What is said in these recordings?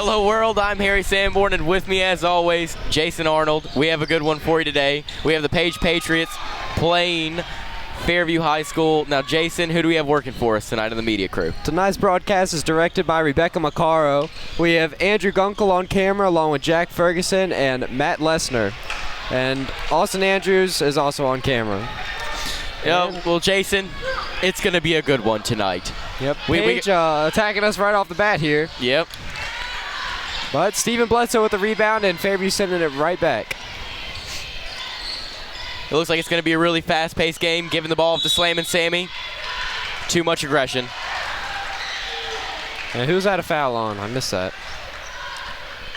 Hello world, I'm Harry Sanborn, and with me as always, Jason Arnold. We have a good one for you today. We have the Page Patriots playing Fairview High School. Now Jason, who do we have working for us tonight on the media crew? Tonight's broadcast is directed by Rebecca Maccaro. We have Andrew Gunkel on camera along with Jack Ferguson and Matt Lesner. And Austin Andrews is also on camera. Well, Jason, it's going to be a good one tonight. Yep. Page attacking us right off the bat here. Yep. But Stephen Bledsoe with the rebound and Fairview sending it right back. It looks like it's going to be a really fast-paced game, giving the ball up to Slam and Sammy. Too much aggression. And who's that a foul on? I missed that.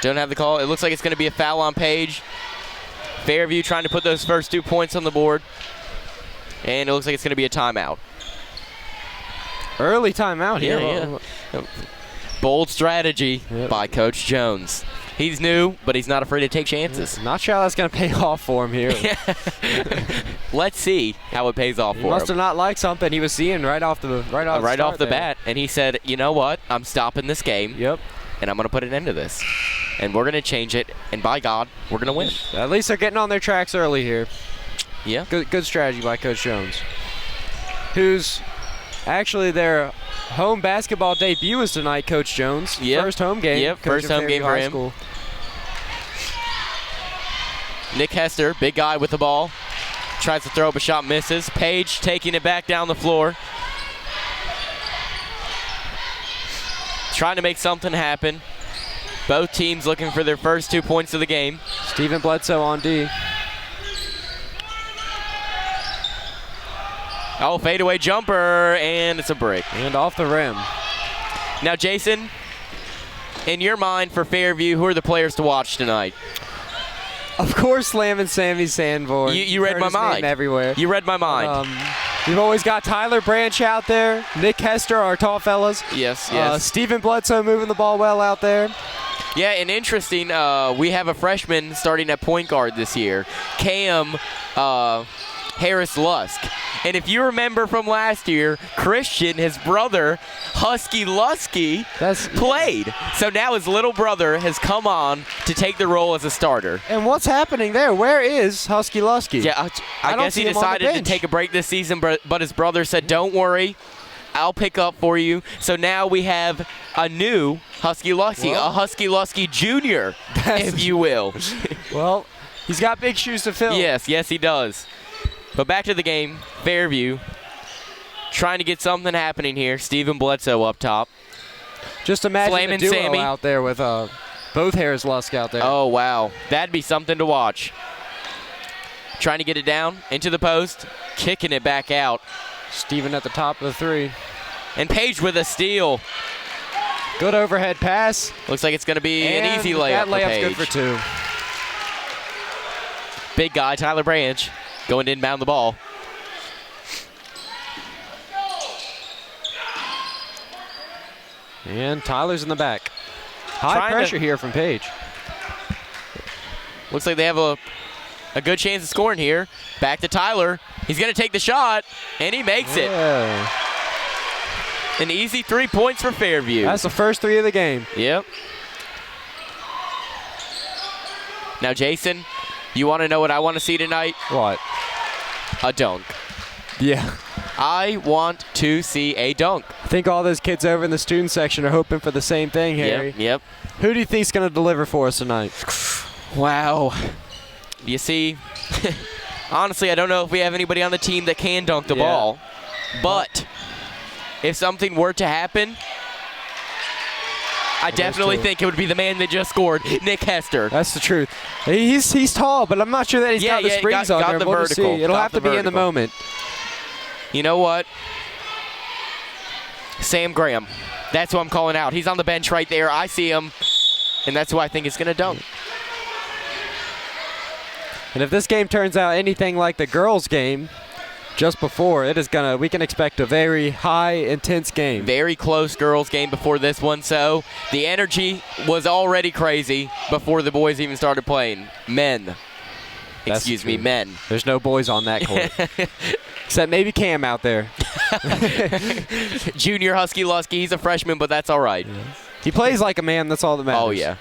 Don't have the call. It looks like it's going to be a foul on Page. Fairview trying to put those first 2 points on the board. And it looks like it's going to be a timeout. Early timeout here. Yeah. Bold strategy by Coach Jones. He's new, but he's not afraid to take chances. Not sure how that's going to pay off for him here. Let's see how it pays off for him. He must have not liked something he was seeing right off the bat, and he said, "You know what? I'm stopping this game. Yep. And I'm going to put an end to this. And we're going to change it, and by God, we're going to win." At least they're getting on their tracks early here. Yeah. Good strategy by Coach Jones, who's actually their home basketball debut is tonight. Coach Jones. Yep. First home game. Yep. First home game for him. School. Nick Hester, big guy with the ball, tries to throw up a shot, misses. Page taking it back down the floor, trying to make something happen. Both teams looking for their first 2 points of the game. Stephen Bledsoe on D. Oh, fadeaway jumper, and it's a break. And off the rim. Now, Jason, in your mind for Fairview, who are the players to watch tonight? Of course, Slam and Sammy Sanborn. You read my mind. Everywhere. You read my mind. You've always got Tyler Branch out there, Nick Hester, our tall fellas. Yes. Stephen Bledsoe moving the ball well out there. Yeah, and interesting, we have a freshman starting at point guard this year, Cam Harris Lusk. And if you remember from last year, Christian, his brother, Husky Lusky, played. So now his little brother has come on to take the role as a starter. And what's happening there? Where is Husky Lusky? Yeah, I guess he decided to take a break this season, but his brother said, "Don't worry, I'll pick up for you." So now we have a new Husky Lusky, a Husky Lusky Jr., if you will. Well, he's got big shoes to fill. Yes, he does. But back to the game, Fairview trying to get something happening here. Stephen Bledsoe up top. Just imagine Slam the and duo Sammy out there with both Harris Lusk out there. Oh, wow. That'd be something to watch. Trying to get it down into the post, kicking it back out. Stephen at the top of the three. And Page with a steal. Good overhead pass. Looks like it's going to be an easy layup for Page. That layup's good for two. Big guy, Tyler Branch, going to inbound the ball. And Tyler's in the back. High pressure here from Page. Looks like they have a good chance of scoring here. Back to Tyler. He's going to take the shot, and he makes it. An easy 3 points for Fairview. That's the first three of the game. Yep. Now, Jason, you want to know what I want to see tonight? What? A dunk. Yeah. I want to see a dunk. I think all those kids over in the student section are hoping for the same thing, Harry. Yep. Who do you think's going to deliver for us tonight? Wow. You see, honestly, I don't know if we have anybody on the team that can dunk the ball. But if something were to happen, I definitely think it would be the man that just scored, Nick Hester. That's the truth. He's tall, but I'm not sure that he's got the springs on there. We'll just see. It'll have to be in the moment. You know what? Sam Graham. That's who I'm calling out. He's on the bench right there. I see him, and that's who I think is going to dunk. And if this game turns out anything like the girls' game just before, we can expect a very high, intense game. Very close girls' game before this one, so the energy was already crazy before the boys even started playing. Men. Excuse me, men. There's no boys on that court. Except maybe Cam out there. Junior Husky Lusky. He's a freshman, but that's all right. He plays like a man. That's all that matters. Oh, yeah.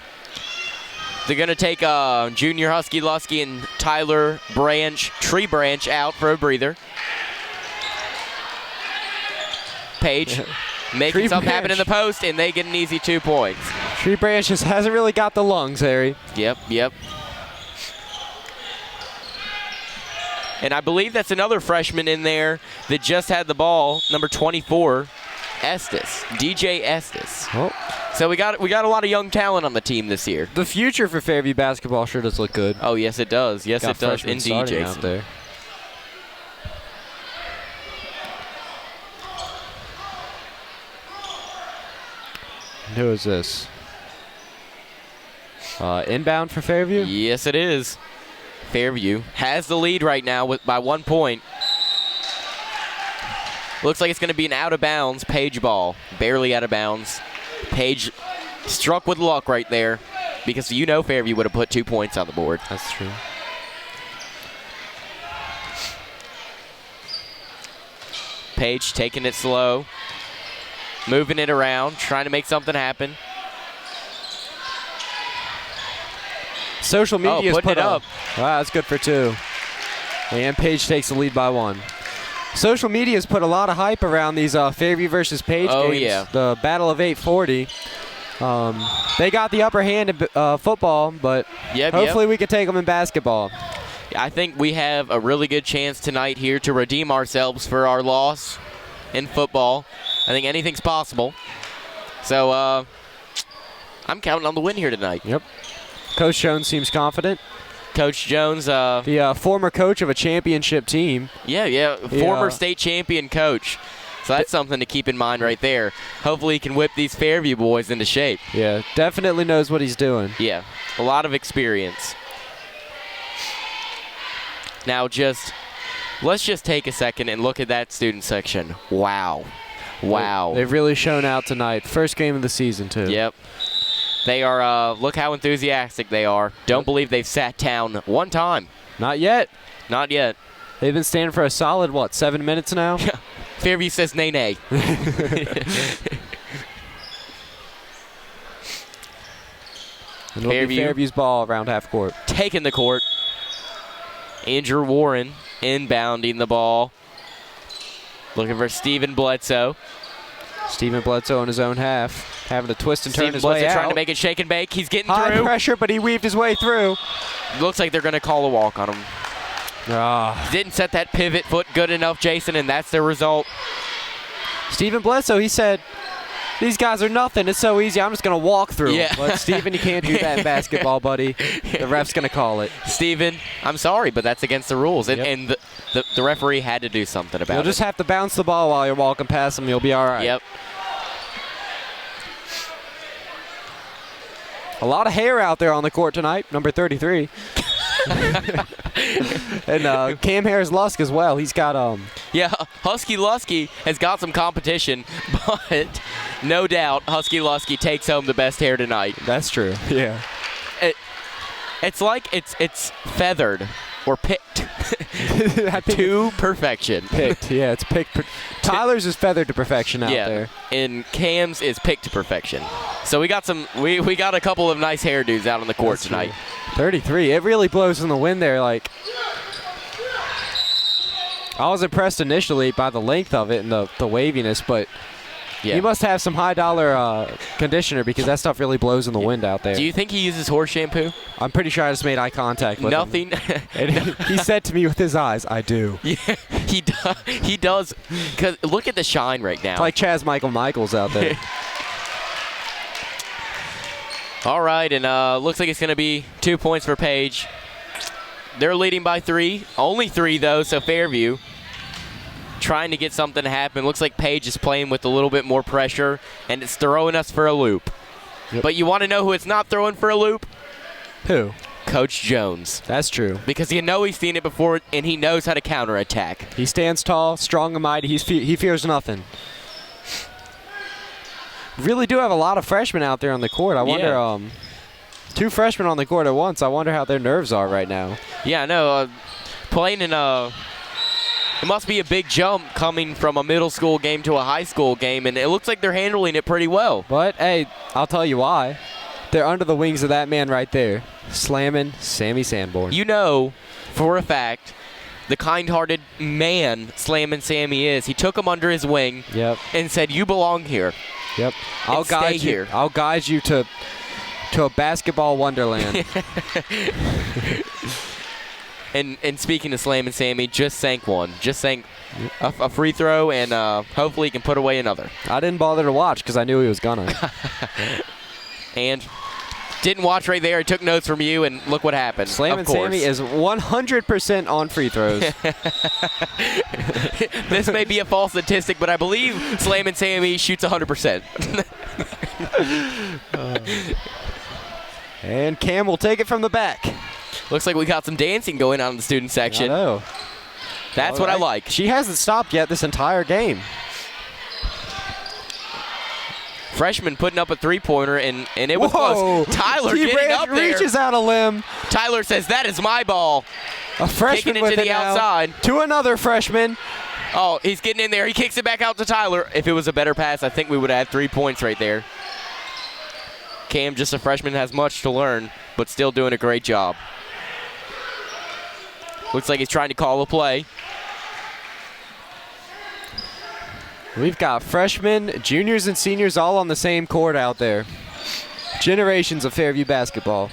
They're going to take Junior Husky Lusky and Tyler Tree Branch out for a breather. Page making something happen in the post, and they get an easy 2 points. Tree Branch just hasn't really got the lungs, Harry. Yep. And I believe that's another freshman in there that just had the ball, number 24, DJ Estes. Oh. So we got a lot of young talent on the team this year. The future for Fairview basketball sure does look good. Oh, yes, it does. Yes, it does. Indeed, Jason. Out there. Who is this? Inbound for Fairview? Yes, it is. Fairview has the lead right now by 1 point. Looks like it's going to be an out-of-bounds Page ball. Barely out of bounds. Page struck with luck right there because Fairview would have put 2 points on the board. That's true. Page taking it slow. Moving it around, trying to make something happen. Social media's putting put it up. Wow, that's good for 2. And Page takes the lead by 1. Social media's put a lot of hype around these Fairview versus Page games. Oh, yeah. The Battle of 840. They got the upper hand in football, but hopefully we can take them in basketball. I think we have a really good chance tonight here to redeem ourselves for our loss in football. I think anything's possible. So I'm counting on the win here tonight. Yep. Coach Jones seems confident. Coach Jones. The former coach of a championship team. Yeah. Former state champion coach. So that's something to keep in mind right there. Hopefully he can whip these Fairview boys into shape. Yeah, definitely knows what he's doing. Yeah, a lot of experience. Now let's just take a second and look at that student section. Wow. They've really shown out tonight. First game of the season, too. Yep. They are, look how enthusiastic they are. Don't believe they've sat down one time. Not yet. Not yet. They've been standing for a solid, 7 minutes now? Fairview says nay. And it'll be Fairview's ball around half court. Taking the court. Andrew Warren inbounding the ball. Looking for Stephen Bledsoe. Stephen Bledsoe in his own half. Having to twist and turn his way out. Trying to make it shake and bake. He's getting High through. Pressure, but he weaved his way through. Looks like they're going to call a walk on him. Didn't set that pivot foot good enough, Jason, and that's the result. Stephen Bledsoe, he said, these guys are nothing. It's so easy. I'm just going to walk through. Yeah. But, Stephen, you can't do that in basketball, buddy. The ref's going to call it. Stephen, I'm sorry, but that's against the rules. And the referee had to do something about it. You'll just have to bounce the ball while you're walking past him. You'll be all right. Yep. A lot of hair out there on the court tonight, number 33. And Cam Harris-Lusk as well. He's got Yeah, Husky Lusky has got some competition, but no doubt Husky Lusky takes home the best hair tonight. That's true. Yeah. It's like it's feathered or picked to perfection. Picked, yeah, it's picked. Tyler's is feathered to perfection out there. And Cam's is picked to perfection. So we got we got a couple of nice hairdos out on the court tonight. 33. It really blows in the wind there. Like, I was impressed initially by the length of it and the waviness, but you must have some high-dollar conditioner because that stuff really blows in the wind out there. Do you think he uses horse shampoo? I'm pretty sure I just made eye contact with him. And he said to me with his eyes, I do. Yeah, he does. Because look at the shine right now. It's like Chaz Michaels out there. All right, and looks like it's going to be 2 points for Page. They're leading by 3. Only 3, though, so Fairview trying to get something to happen. Looks like Page is playing with a little bit more pressure, and it's throwing us for a loop. Yep. But you want to know who it's not throwing for a loop? Who? Coach Jones. That's true. Because he's seen it before, and he knows how to counterattack. He stands tall, strong and mighty. He fears nothing. Really do have a lot of freshmen out there on the court. I wonder, 2 freshmen on the court at once. I wonder how their nerves are right now. Yeah, I know. Playing in It must be a big jump coming from a middle school game to a high school game, and it looks like they're handling it pretty well. But, hey, I'll tell you why. They're under the wings of that man right there, slamming Sammy Sanborn. You know, for a fact, the kind-hearted man slamming Sammy is. He took him under his wing and said, "You belong here." Yep. I'll guide you here. I'll guide you to a basketball wonderland. And speaking of slamming Sammy, just sank one. Just sank a free throw, and hopefully he can put away another. I didn't bother to watch because I knew he was gonna. And didn't watch right there. I took notes from you, and look what happened. Slamming Sammy is 100% on free throws. This may be a false statistic, but I believe Slamming Sammy shoots 100%. And Cam will take it from the back. Looks like we got some dancing going on in the student section. I know. That's what I like. She hasn't stopped yet this entire game. Freshman putting up a three-pointer, and it was close. Tyler getting up there. He reaches out a limb. Tyler says, "That is my ball." A freshman kicking it to the outside. To another freshman. Oh, he's getting in there. He kicks it back out to Tyler. If it was a better pass, I think we would have had 3 points right there. Cam, just a freshman, has much to learn, but still doing a great job. Looks like he's trying to call a play. We've got freshmen, juniors, and seniors all on the same court out there. Generations of Fairview basketball.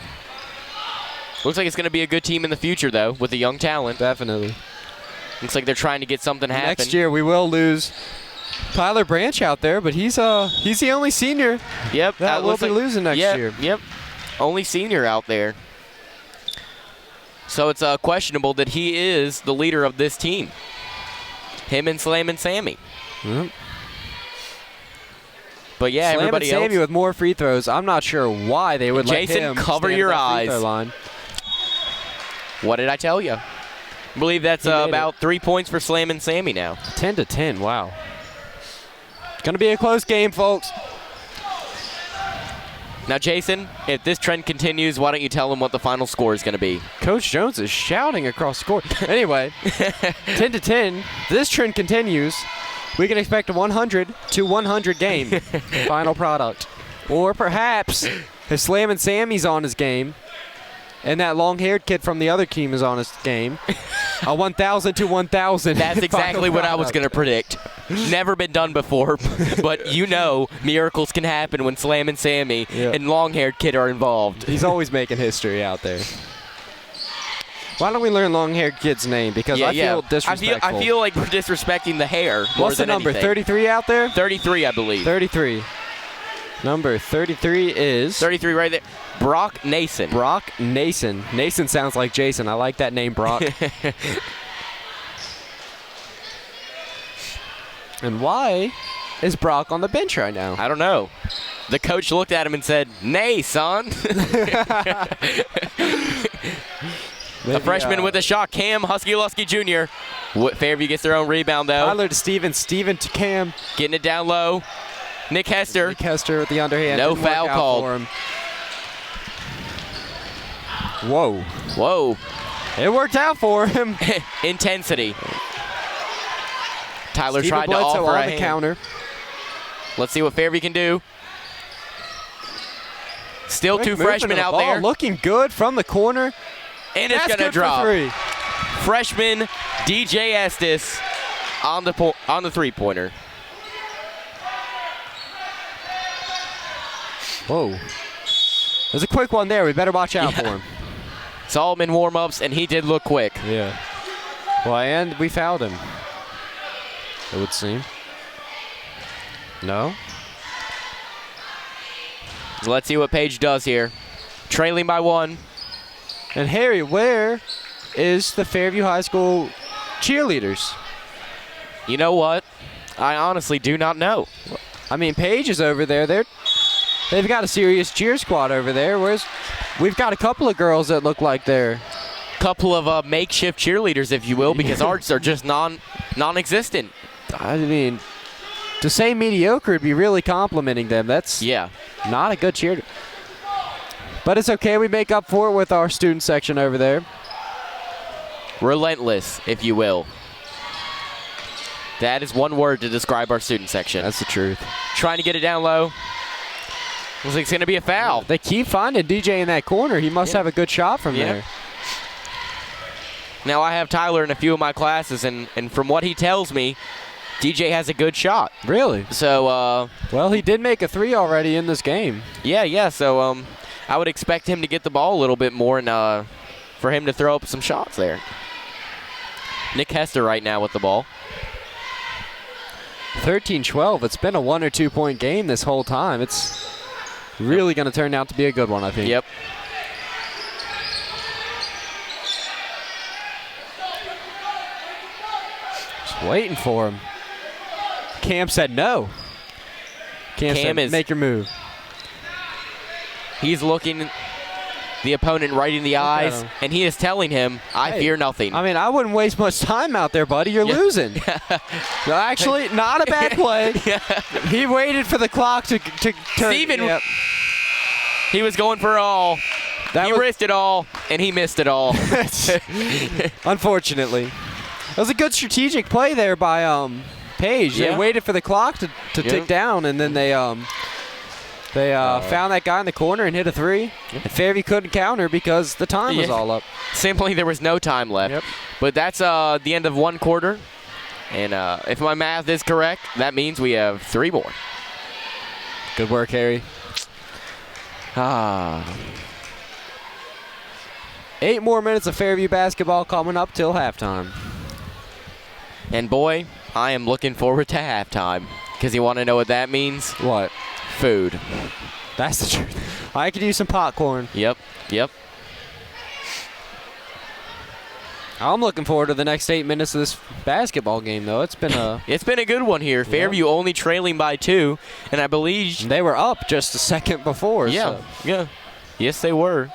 Looks like it's going to be a good team in the future, though, with the young talent. Definitely. Looks like they're trying to get something happen. Next year we will lose Tyler Branch out there, but he's the only senior. Yep, that we'll be losing next year. Yep, only senior out there. So it's questionable that he is the leader of this team. Him and Slam and Sammy. Mm-hmm. But yeah, Slam everybody and Sammy else with more free throws. I'm not sure why they would let him cover stand your at that eyes. free throw line. What did I tell you? I believe that's about 3 points for Slam and Sammy now. 10-10. Wow. It's gonna be a close game, folks. Now, Jason, if this trend continues, why don't you tell him what the final score is going to be? Coach Jones is shouting across the court. Anyway, 10-10. This trend continues. We can expect a 100-100 game final product. Or perhaps if Slam and Sammy's on his game and that long-haired kid from the other team is on his game, a 1,000-1,000. That's exactly what I was going to predict. Never been done before, but you know miracles can happen when Slam and Sammy and long-haired kid are involved. He's always making history out there. Why don't we learn long-haired kid's name? Because I feel disrespectful. I feel like we're disrespecting the hair more What's the than number, anything. 33 out there? 33, I believe. 33. Number 33 is? 33 right there. Brock Nason. Brock Nason. Nason sounds like Jason. I like that name, Brock. And why is Brock on the bench right now? I don't know. The coach looked at him and said, "Nay, son." A freshman with a shot, Cam Husky-Lusky Jr. Fairview gets their own rebound, though. Tyler to Steven, Steven to Cam. Getting it down low. Nick Hester. Nick Hester with the underhand. No foul called. For him. Whoa. Whoa. It worked out for him. Intensity. Tyler Steven tried Bledsoe to offer on a the hand. counter. Let's see what Fairview can do. Still Quick two freshmen out there. Looking good from the corner. And it's going to drop. Freshman DJ Estes on the three-pointer. Whoa. There's a quick one there. We better watch out for him. Saw him in warm-ups, and he did look quick. Yeah. Well, and we fouled him, it would seem. No? Let's see what Page does here. Trailing by 1. And Harry, where is the Fairview High School cheerleaders? You know what? I honestly do not know. I mean, Page is over there. They've got a serious cheer squad over there. We've got a couple of girls that look like they're couple of makeshift cheerleaders, if you will, because ours are just non-existent. I mean, to say mediocre would be really complimenting them. That's not a good cheer. But it's okay. We make up for it with our student section over there. Relentless, if you will. That is one word to describe our student section. That's the truth. Trying to get it down low. Looks like it's going to be a foul. They keep finding DJ in that corner. He must have a good shot from there. Now, I have Tyler in a few of my classes, and from what he tells me, DJ has a good shot. Really? So, well, he did make a 3 already in this game. Yeah. So, I would expect him to get the ball a little bit more and for him to throw up some shots there. Nick Hester right now with the ball. 13-12. It's been a 1 or 2 point game this whole time. It's really going to turn out to be a good one, I think. Yep. Just waiting for him. Cam said no. Cam said, make your move. He's looking the opponent right in the eyes, and he is telling him, I fear nothing. I mean, I wouldn't waste much time out there, buddy. You're losing. No, actually, not a bad play. He waited for the clock to turn. Steven, he was going for all. He risked it all, and he missed it all. Unfortunately. That was a good strategic play there by Page. They waited for the clock to tick down, and then they found that guy in the corner and hit a 3. And Fairview couldn't counter because the time was all up. Simply, there was no time left. Yep. But that's the end of one quarter. And if my math is correct, that means we have 3 more. Good work, Harry. 8 more minutes of Fairview basketball coming up till halftime. And boy, I am looking forward to halftime. Because you want to know what that means? What? Food. That's the truth. I could use some popcorn. Yep. I'm looking forward to the next 8 minutes of this basketball game, though. It's been a good one here. Fairview only trailing by 2, and I believe they were up just a second before. Yeah. Yes, they were.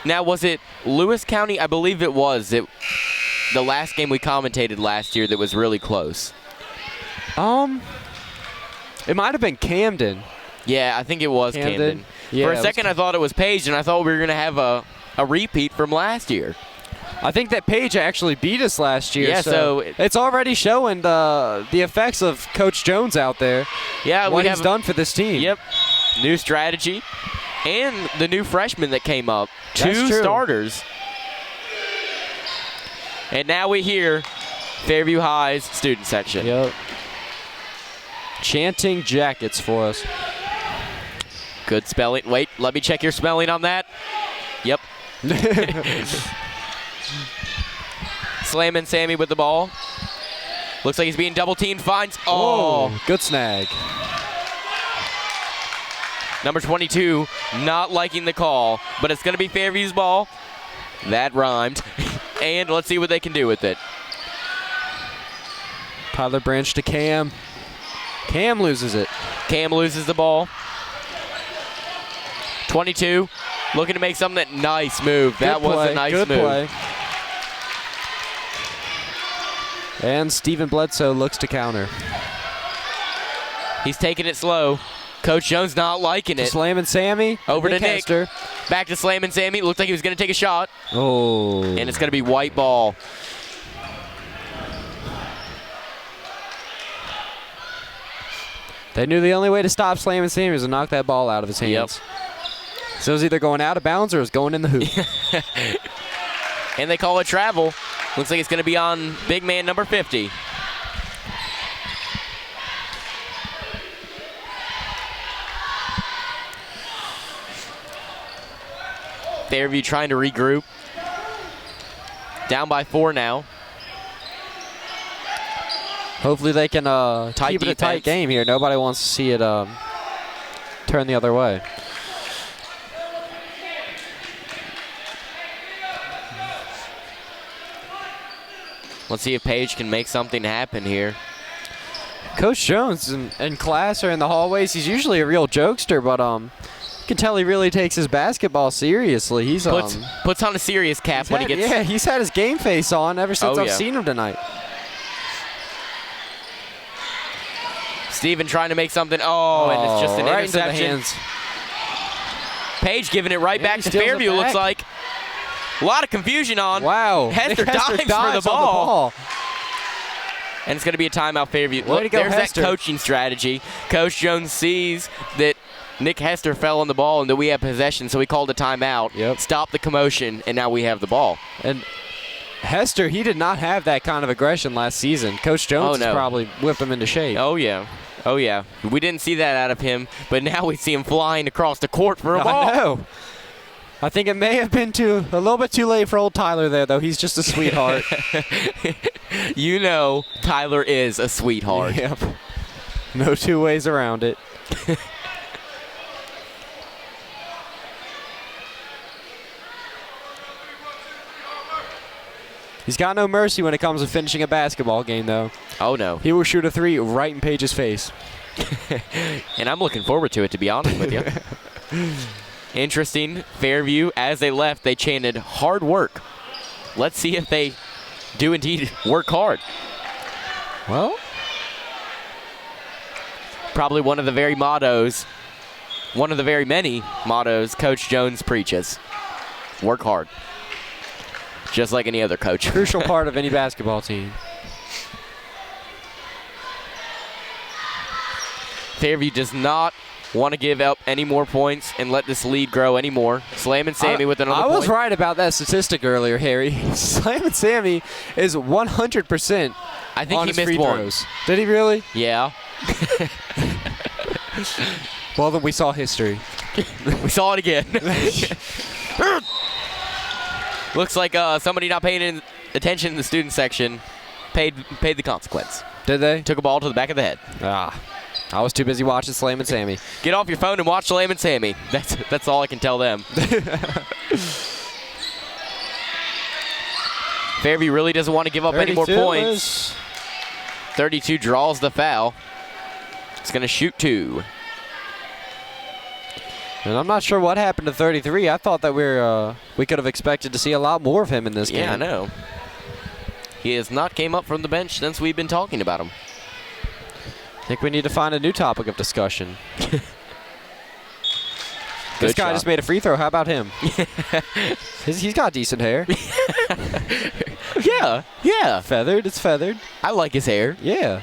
Now, was it Lewis County? I believe it was. The last game we commentated last year that was really close. It might have been Camden. Yeah, I think it was Camden. Yeah, For a second, I thought it was Page, and I thought we were going to have a repeat from last year. I think that Page actually beat us last year. Yeah, so it's already showing the effects of Coach Jones out there. Yeah, what he's done for this team. Yep. New strategy. And the new freshman that came up. That's 2 true. starters. And now we hear Fairview High's student section. Yep. Chanting jackets for us. Good spelling. Wait, let me check your spelling on that. Yep. Slamming Sammy with the ball. Looks like he's being double teamed. Finds. Oh. Whoa, good snag. Number 22 not liking the call, but it's going to be Fairview's ball. That rhymed. And let's see what they can do with it. Tyler Branch to Cam. Cam loses it. Cam loses the ball. 22 looking to make something. Nice move. That was a nice move. Good play. And Stephen Bledsoe looks to counter. He's taking it slow. Coach Jones not liking it. Slamming Sammy. Over to Nick. Hester. Back to slamming Sammy. Looked like he was going to take a shot. Oh. And it's going to be white ball. They knew the only way to stop slamming Sammy was to knock that ball out of his hands. Yep. So it was either going out of bounds or it was going in the hoop. And they call it travel. Looks like it's going to be on big man number 50. Fairview trying to regroup. Down by 4 now. Hopefully they can keep it a tight defense. game here. Nobody wants to see it turn the other way. Let's see if Page can make something happen here. Coach Jones in class or in the hallways, he's usually a real jokester, but you can tell he really takes his basketball seriously. He's puts on a serious cap when he gets. Yeah, he's had his game face on ever since I've seen him tonight. Steven trying to make something. Oh, and it's just an right into the interception. hands. Page giving it right back to steals it Fairview, back. looks like. A lot of confusion on. Wow. Hester Nick dives for the dives on ball. And it's going to be a timeout, Fairview. Way to go, There's Hester. that coaching strategy. Coach Jones sees that Nick Hester fell on the ball and that we have possession, so he called a timeout. Yep. Stop the commotion, and now we have the ball. And Hester, he did not have that kind of aggression last season. Coach Jones has probably whipped him into shape. Oh, yeah. Oh, yeah. We didn't see that out of him, but now we see him flying across the court for a ball. I know. I think it may have been a little bit too late for old Tyler there, though. He's just a sweetheart. You know Tyler is a sweetheart. Yep. No two ways around it. He's got no mercy when it comes to finishing a basketball game, though. Oh, no. He will shoot a three right in Page's face. And I'm looking forward to it, to be honest with you. Interesting. Fairview, as they left, they chanted hard work. Let's see if they do indeed work hard. Well, probably one of the very many mottos Coach Jones preaches. Work hard. Just like any other coach. Crucial part of any basketball team. Fairview does not want to give up any more points and let this lead grow anymore. Slam and Sammy with another point. I was right about that statistic earlier, Harry. Slam and Sammy is 100% I think on he his missed free one. throws. Did he really? Yeah. Well, then we saw history. We saw it again. Looks like somebody not paying attention in the student section paid the consequence. Did they? Took a ball to the back of the head. I was too busy watching Slam and Sammy. Get off your phone and watch Slam and Sammy. That's all I can tell them. Fairview really doesn't want to give up any more points. 32 draws the foul. It's going to shoot two. And I'm not sure what happened to 33. I thought that we could have expected to see a lot more of him in this game. Yeah, I know. He has not came up from the bench since we've been talking about him. I think we need to find a new topic of discussion. This guy just made a free throw. How about him? He's got decent hair. Yeah. Feathered. It's feathered. I like his hair. Yeah.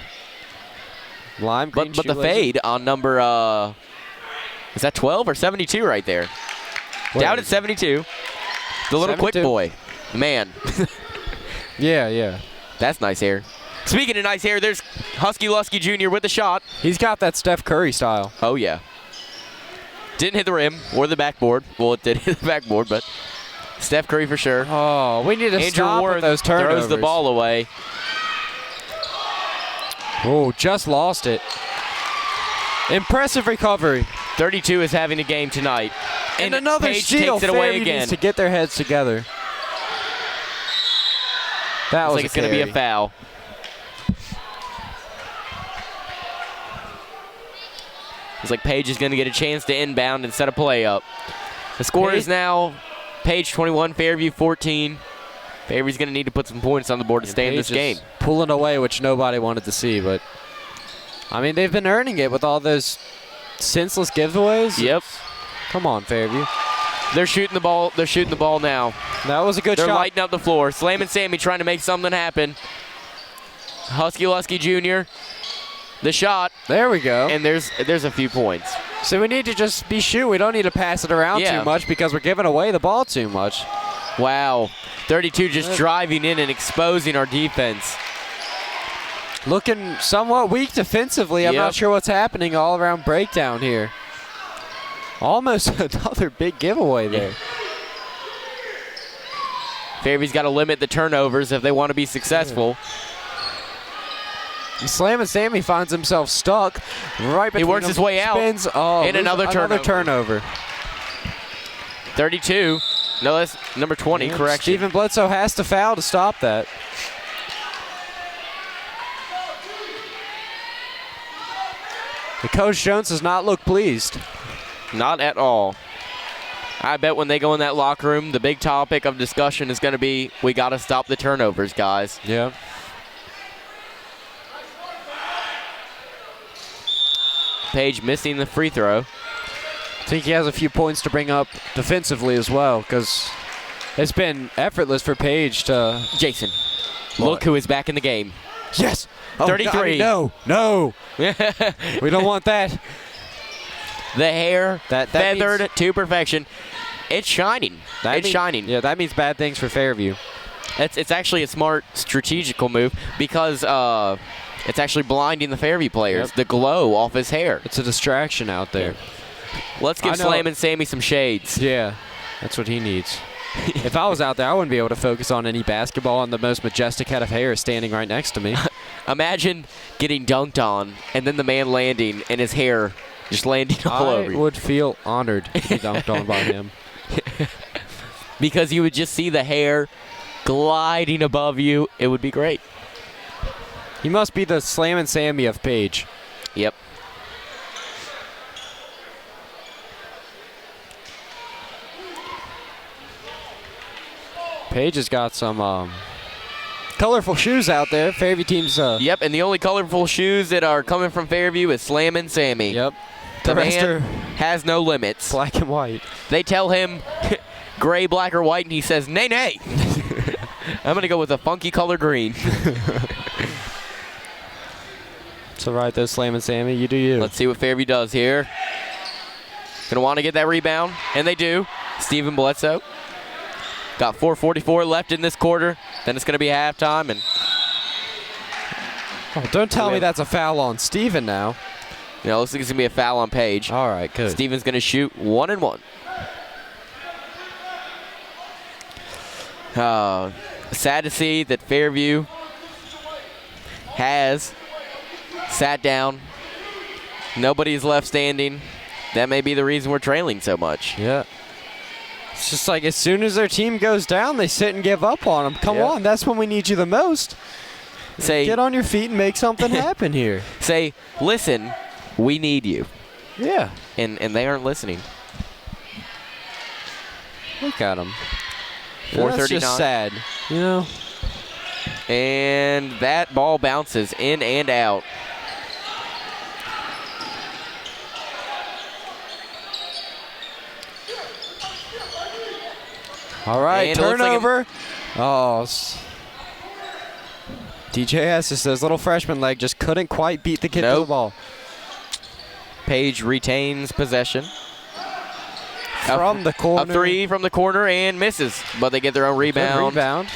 Lime green. But the fade on number, is that 12 or 72 right there? Down at 72. The little 72. quick boy. Man. Yeah. That's nice hair. Speaking of nice hair, there's Husky Lusky Jr. with the shot. He's got that Steph Curry style. Oh, yeah. Didn't hit the rim or the backboard. Well, it did hit the backboard, but Steph Curry for sure. Oh, we need to Andrew stop Ward with those turnovers. throws the ball away. Oh, just lost it. Impressive recovery. 32 is having a game tonight. And another Page steal. takes it away Fairview again. needs to get their heads together. That was Looks like it's going to be a foul. It's like Page is going to get a chance to inbound and set a play up. The score is now Page 21, Fairview 14. Fairview's going to need to put some points on the board to stay in this game. Pulling away, which nobody wanted to see, but I mean, they've been earning it with all those senseless giveaways. Yep. Come on, Fairview. They're shooting the ball. They're shooting the ball now. That was a good shot. They're lighting up the floor. Slam and Sammy trying to make something happen. Husky Lusky Jr. The shot. There we go. And there's a few points. So we need to just be shooting. We don't need to pass it around too much because we're giving away the ball too much. Wow. 32 just driving in and exposing our defense. Looking somewhat weak defensively. I'm not sure what's happening all around breakdown here. Almost another big giveaway there. Fairview's got to limit the turnovers if they want to be successful. Slam and Sammy finds himself stuck right between He works his way out. Spins. Oh, and another turnover. 32. No, that's number 20, correction. Stephen Bledsoe has to foul to stop that. The Coach Jones does not look pleased. Not at all. I bet when they go in that locker room, the big topic of discussion is going to be, we got to stop the turnovers, guys. Yeah. Page missing the free throw. I think he has a few points to bring up defensively as well, because it's been effortless for Page to... Jason, look who is back in the game. Yes. Oh, 33. No. We don't want that. The hair That feathered means- to perfection. It's shining. It's shining. Yeah, that means bad things for Fairview. It's actually a smart strategical move because it's actually blinding the Fairview players. Yep. The glow off his hair. It's a distraction out there. Let's give I know. Slam and Sammy some shades. Yeah, that's what he needs. If I was out there, I wouldn't be able to focus on any basketball, and the most majestic head of hair is standing right next to me. Imagine getting dunked on and then the man landing and his hair just landing all over I you. would feel honored to be dunked on by him. Because you would just see the hair gliding above you. It would be great. He must be the Slam and Sammy of Page. Yep. Page has got some colorful shoes out there. Fairview team's. Yep, and the only colorful shoes that are coming from Fairview is Slam and Sammy. Yep. The rest man are has no limits. black and white. They tell him gray, black, or white, and he says, nay, nay. I'm going to go with a funky color green. So right there, Slam and Sammy, you do you. Let's see what Fairview does here. Going to want to get that rebound, and they do. Stephen Bledsoe. Got 4:44 left in this quarter. Then it's going to be halftime, and Oh, don't tell me that's a foul on Steven now. looks like it's going to be a foul on Page. All right, good. Stephen's going to shoot 1 and 1. Sad to see that Fairview has sat down. Nobody's left standing. That may be the reason we're trailing so much. Yeah. It's just like as soon as their team goes down, they sit and give up on them. Come Yep. on, that's when we need you the most. Say, Get on your feet and make something happen here. say, listen, we need you. Yeah. And they aren't listening. Look at them. That's 4:39. just sad. You know? And that ball bounces in and out. All right, And it looks like turnover. DJS, just those little freshman leg just couldn't quite beat the kid to the Nope. ball. Page retains possession. From the corner. A 3 from the corner and misses, but they get their own Good rebound. rebound.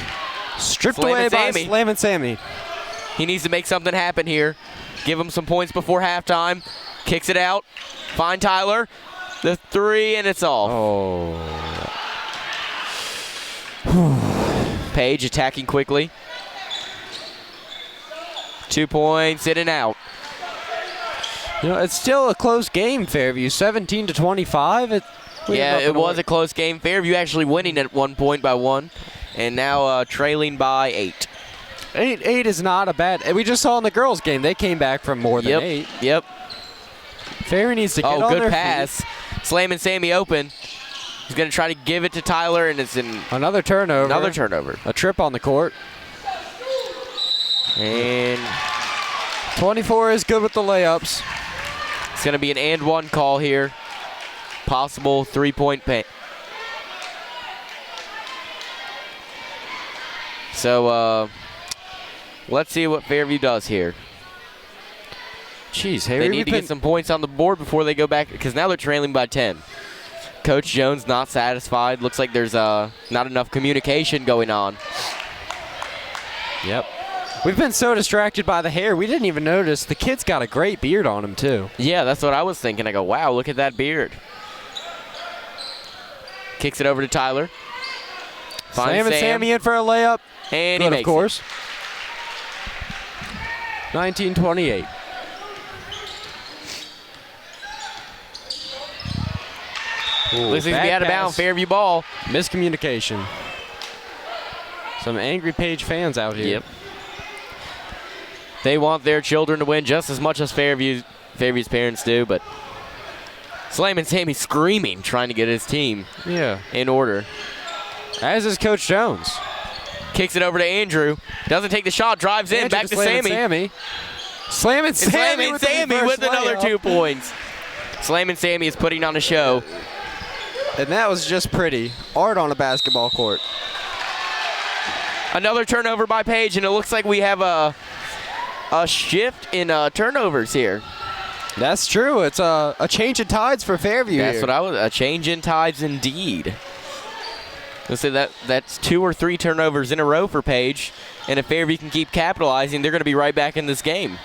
Stripped Slam away and by Sammy. Slam and Sammy. He needs to make something happen here. Give him some points before halftime. Kicks it out. Find Tyler. The 3, and it's off. Oh. Page attacking quickly. 2 points, in and out. You know, it's still a close game, Fairview. 17-25. It was a close game. Fairview actually winning at 1 point by 1, and now trailing by 8. 8 is not a bad. We just saw in the girls' game they came back from more than 8. Yep. Fairview needs to get on Good their pass. Slam and Sammy open. He's going to try to give it to Tyler, and it's in Another turnover. another turnover. A trip on the court. And 24 is good with the layups. it's going to be an and 1 call here. Possible 3-point pay. So let's see what Fairview does here. Jeez, They Harry, need to get some points on the board before they go back, because now they're trailing by 10. Coach Jones not satisfied. Looks like there's not enough communication going on. Yep. We've been so distracted by the hair, we didn't even notice. The kid's got a great beard on him, too. Yeah, that's what I was thinking. I go, wow, look at that beard. Kicks it over to Tyler. Slam and Sammy in for a layup. And Good, he makes of course. 19-28. Looks like to be out of bounds. Fairview ball. Miscommunication. Some angry Page fans out here. Yep. They want their children to win just as much as Fairview's parents do, but Slam and Sammy screaming, trying to get his team in order. As is Coach Jones. Kicks it over to Andrew. Doesn't take the shot. Drives in. Back to Sammy. Slam and Sammy. And Sammy with another 2 points. Slam and Sammy is putting on a show. And that was just pretty. Art on a basketball court. Another turnover by Page, and it looks like we have a shift in turnovers here. That's true. It's a change of tides for Fairview. That's here. what I was. A change in tides indeed. Let's say that's 2 or 3 turnovers in a row for Page, and if Fairview can keep capitalizing, they're going to be right back in this game.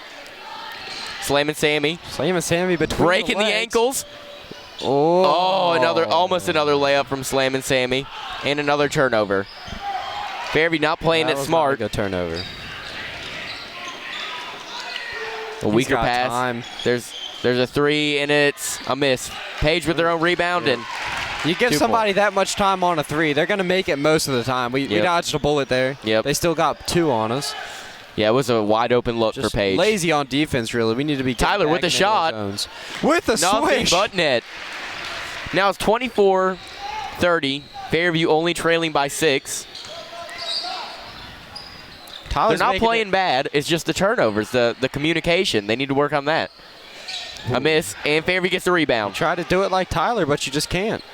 Slam and Sammy. Slam and Sammy between breaking the ankles. Oh, almost another layup from Slam and Sammy, and another turnover. Fairview not playing it smart. Good turnover. A weaker pass. Time. There's a 3 and it's a miss. Page with their own rebound and you give somebody that much time on a 3, they're gonna make it most of the time. We dodged a bullet there. Yep. They still got 2 on us. Yeah, it was a wide open look Just for Page. Lazy on defense, really. We need to be Tyler with the shot. With the Nothing swish. but net. Now it's 24-30. Fairview only trailing by 6. They're not playing bad. It's just the turnovers, the communication. They need to work on that. A miss, and Fairview gets the rebound. Try to do it like Tyler, but you just can't.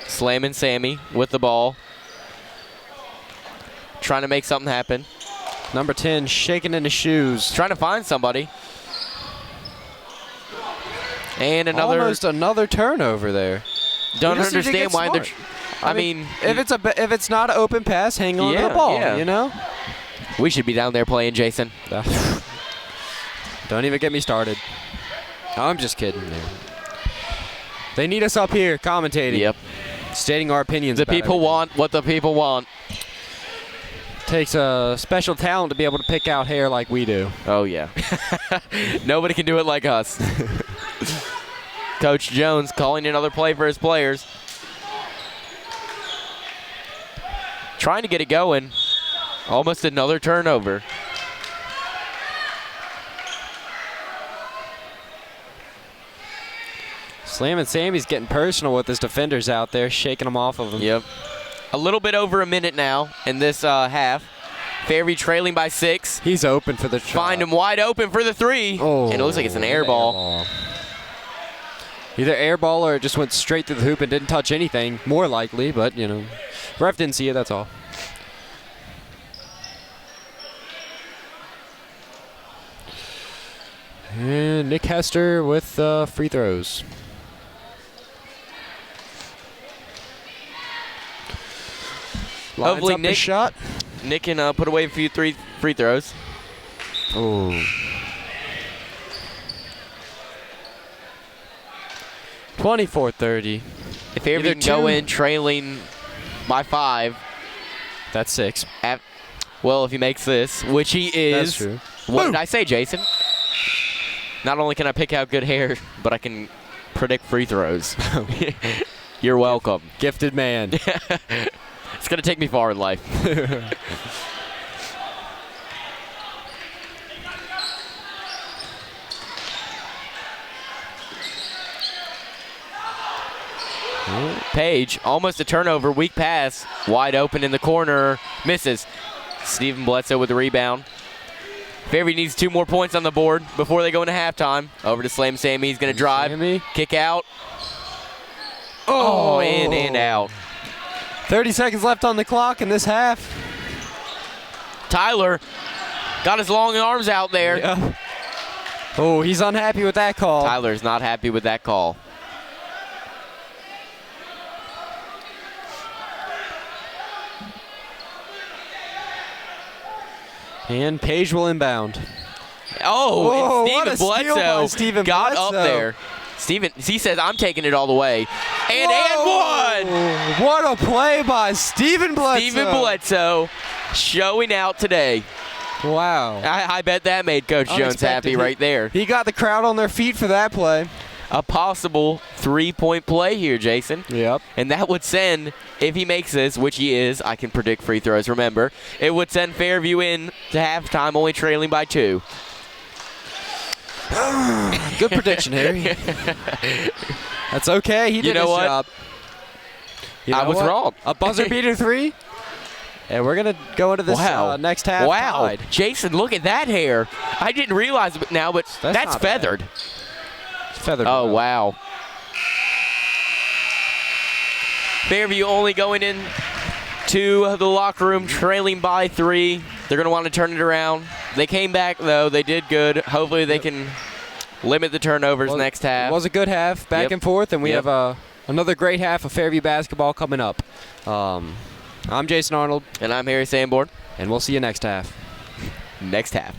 Slam and Sammy with the ball. Trying to make something happen. Number 10 shaking in his shoes. Trying to find somebody. And almost another turnover there. Don't understand why they're. I mean, if it's not an open pass, hang on to the ball. Yeah. You know. We should be down there playing, Jason. Don't even get me started. I'm just kidding. They need us up here commentating. Yep. Stating our opinions. The people want what the people want. Takes a special talent to be able to pick out hair like we do. Oh, yeah. Nobody can do it like us. Coach Jones calling another play for his players. Trying to get it going. Almost another turnover. Slam and Sammy's getting personal with his defenders out there, shaking them off of him. Yep. A little bit over a minute now in this half. Fairview trailing by 6. He's open for the shot. Find him wide open for the 3. Oh, and it looks like it's an air ball. Either air ball or it just went straight through the hoop and didn't touch anything. More likely, but, you know. Ref didn't see it, that's all. And Nick Hester with free throws. Hopefully Nick can put away a few free throws. Oh. 24-30. If Fairview can go in trailing by 5. That's 6. Well, if he makes this, which he is. That's true. What did I say, Jason? Not only can I pick out good hair, but I can predict free throws. You're welcome. Gifted man. It's going to take me far in life. Page, almost a turnover, weak pass, wide open in the corner, misses. Stephen Bledsoe with the rebound. Fairview needs 2 more points on the board before they go into halftime. Over to Slam Sammy, he's going to drive, kick out. Oh, in and out. 30 seconds left on the clock in this half. Tyler got his long arms out there. Yeah. Oh, he's unhappy with that call. Tyler's not happy with that call. And Page will inbound. Oh, and Stephen Bledsoe got up there. Steven, he says, I'm taking it all the way. And one! What a play by Stephen Bledsoe. Stephen Bledsoe showing out today. Wow. I bet that made Coach Jones happy right there. He got the crowd on their feet for that play. A possible 3-point play here, Jason. Yep. And that would send, if he makes this, which he is, I can predict free throws, remember, it would send Fairview in to halftime only trailing by 2. Good prediction, Harry. That's okay. He did his job. I was wrong. A buzzer beater 3. And we're going to go into this next half. Wow. Tied. Jason, look at that hair. I didn't realize it now, but that's feathered. Feathered. Oh, wow. Fairview only going in to the locker room trailing by 3. They're going to want to turn it around. They came back, though. They did good. Hopefully they can limit the turnovers next half. It was a good half, back and forth, and we have another great half of Fairview basketball coming up. I'm Jason Arnold. And I'm Harry Sanborn. And we'll see you next half. Next half.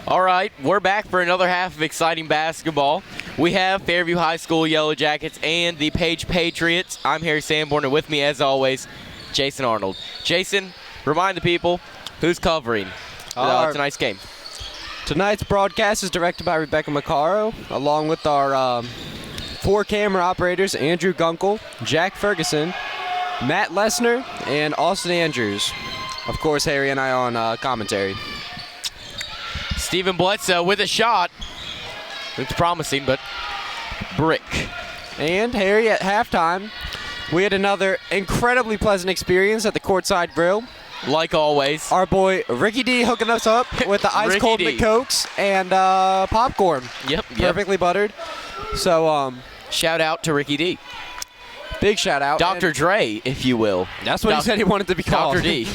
All right, we're back for another half of exciting basketball. We have Fairview High School Yellow Jackets and the Page Patriots. I'm Harry Sanborn, and with me, as always, Jason Arnold. Jason, remind the people who's covering tonight's game. Tonight's broadcast is directed by Rebecca Maccaro, along with our 4 camera operators, Andrew Gunkel, Jack Ferguson, Matt Lesner, and Austin Andrews. Of course, Harry and I on commentary. Stephen Bledsoe with a shot. It's promising, but brick. And Harry, at halftime, we had another incredibly pleasant experience at the Courtside Grill. Like always. Our boy Ricky D hooking us up with the ice-cold McCokes and popcorn. Yep. Perfectly buttered. So, shout out to Ricky D. Big shout out. Dr. Dre, if you will. That's what he said he wanted to be called. Dr. D.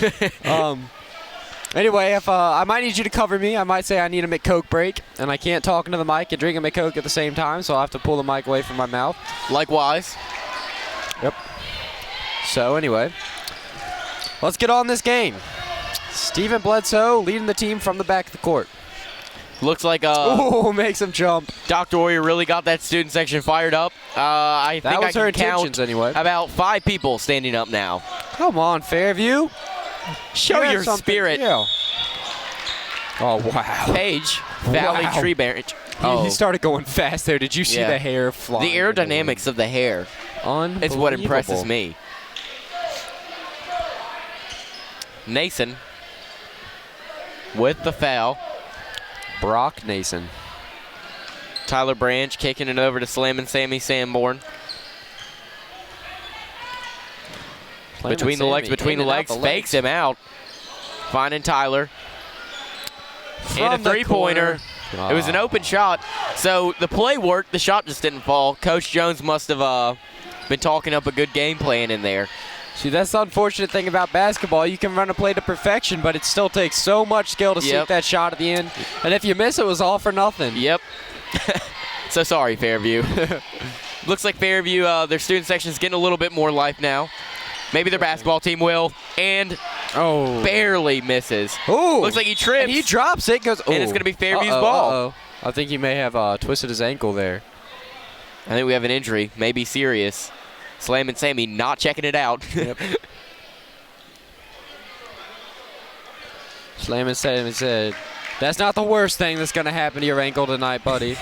Anyway, if I might need you to cover me, I might say I need a McCoke break, and I can't talk into the mic and drink a McCoke at the same time, so I'll have to pull the mic away from my mouth. Likewise. Yep. So anyway, let's get on this game. Stephen Bledsoe leading the team from the back of the court. Looks like makes him jump. Dr. Warrior really got that student section fired up. I think I can count anyway. About 5 people standing up now. Come on, Fairview. Show your spirit. Yeah. Oh, wow. Page, Valley Tree Branch. He started going fast there. Did you see the hair flying? The aerodynamics of the hair is what impresses me. Nason with the foul. Brock Nason. Tyler Branch kicking it over to Slammin' Sammy Sanborn. Between the legs, fakes him out. Finding Tyler. And a three-pointer. It was an open shot. So the play worked. The shot just didn't fall. Coach Jones must have been talking up a good game plan in there. See, that's the unfortunate thing about basketball. You can run a play to perfection, but it still takes so much skill to sink that shot at the end. And if you miss, it was all for nothing. Yep. So sorry, Fairview. Looks like Fairview, their student section is getting a little bit more life now. Maybe their basketball team will. And barely misses. Ooh. Looks like he trips. And he drops it. Goes, and it's going to be Fairview's ball. I think he may have twisted his ankle there. I think we have an injury. Maybe serious. Slammin' Sammy not checking it out. Yep. Slammin' Sammy said, "That's not the worst thing that's going to happen to your ankle tonight, buddy."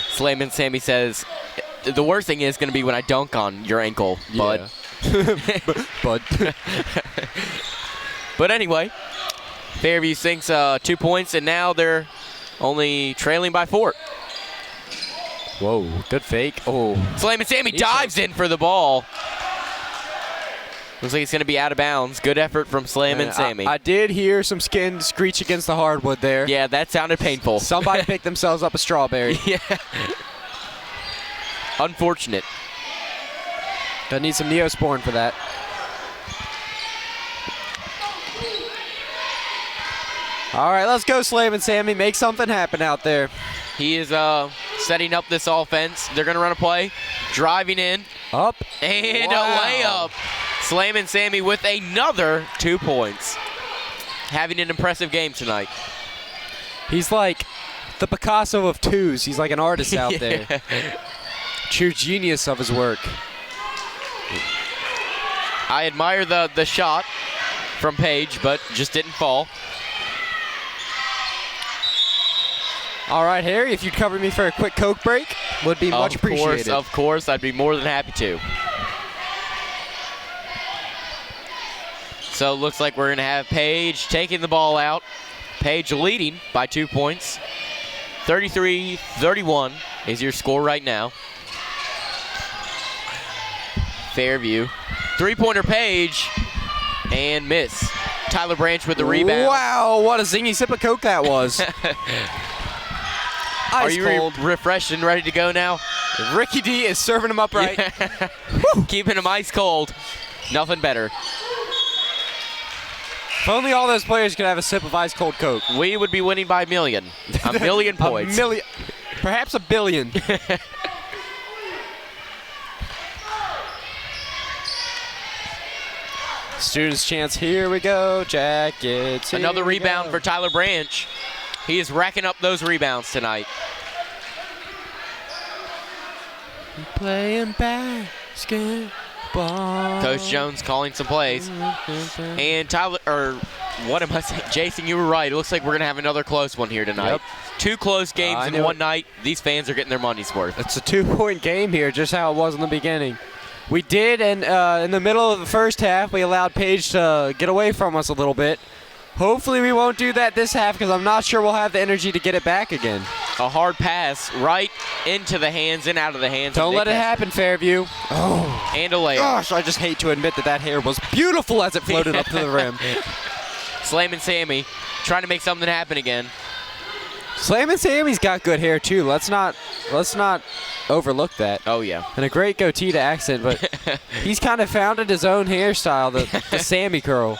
Slammin' Sammy says, "The worst thing is going to be when I dunk on your ankle, bud." Bud. But anyway, Fairview sinks 2 points, and now they're only trailing by 4. Whoa, good fake. Oh. Slammin' Sammy dives in for the ball. Looks like it's going to be out of bounds. Good effort from Slammin' Sammy. I did hear some skin screech against the hardwood there. Yeah, that sounded painful. Somebody picked themselves up a strawberry. Yeah. Unfortunate. Gonna need some Neosporin for that. All right, let's go, Slammin' Sammy. Make something happen out there. He is setting up this offense. They're going to run a play. Driving in. Up. And a layup. Slammin' Sammy with another 2 points. Having an impressive game tonight. He's like the Picasso of twos. He's like an artist out there. True genius of his work. I admire the shot from Page, but just didn't fall. All right, Harry, if you'd cover me for a quick Coke break, would be much appreciated. Of course, I'd be more than happy to. So it looks like we're going to have Page taking the ball out. Page leading by 2 points. 33-31 is your score right now. Fairview. Three-pointer Page and miss. Tyler Branch with the rebound. Wow, what a zingy sip of Coke that was. Are you cold. refreshed and ready to go now? Ricky D is serving him up right. Keeping him ice cold. Nothing better. If only all those players could have a sip of ice cold Coke. We would be winning by a million. A million points. Perhaps a billion. Students' chance. Here we go. Jackets. Another rebound for Tyler Branch. He is racking up those rebounds tonight. Playing basketball. Coach Jones calling some plays. And Tyler, or what am I saying? Jason, you were right. It looks like we're going to have another close one here tonight. Yep. 2 close games in one night. These fans are getting their money's worth. It's a 2-point game here, just how it was in the beginning. We did, and in the middle of the first half, we allowed Paige to get away from us a little bit. Hopefully we won't do that this half because I'm not sure we'll have the energy to get it back again. A hard pass right into the hands and out of the hands. Don't let it happen, Fairview. Oh. And a layup. Gosh, I just hate to admit that hair was beautiful as it floated up to the rim. Slammin' Sammy trying to make something happen again. Slammin' Sammy's got good hair too. Let's not overlook that. Oh yeah. And a great goatee to accent, but he's kind of founded his own hairstyle, the Sammy curl.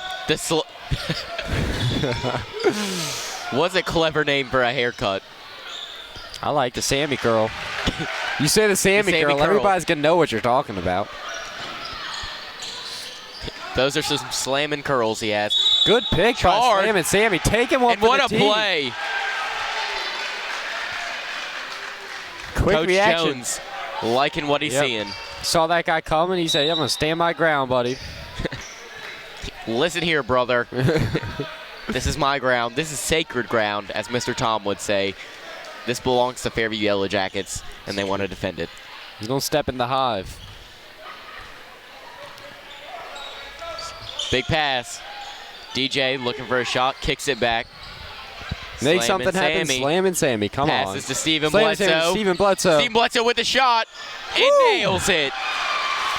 What's a clever name for a haircut? I like the Sammy curl. You say the Sammy curl, everybody's gonna know what you're talking about. Those are some slamming curls he has. Good pick by Slammin' Sammy. Taking one and for what the a team. play. Quick Coach reaction. Jones liking what he's seeing. Saw that guy coming. He said, I'm going to stand my ground, buddy. Listen here, brother. This is my ground. This is sacred ground, as Mr. Tom would say. This belongs to Fairview Yellow Jackets, and they want to defend it. He's going to step in the hive. Big pass. DJ looking for a shot, kicks it back. Make something happen, Slammin' Sammy. Come on. Passes to Stephen Bledsoe. Stephen Bledsoe. Stephen Bledsoe with the shot and nails it.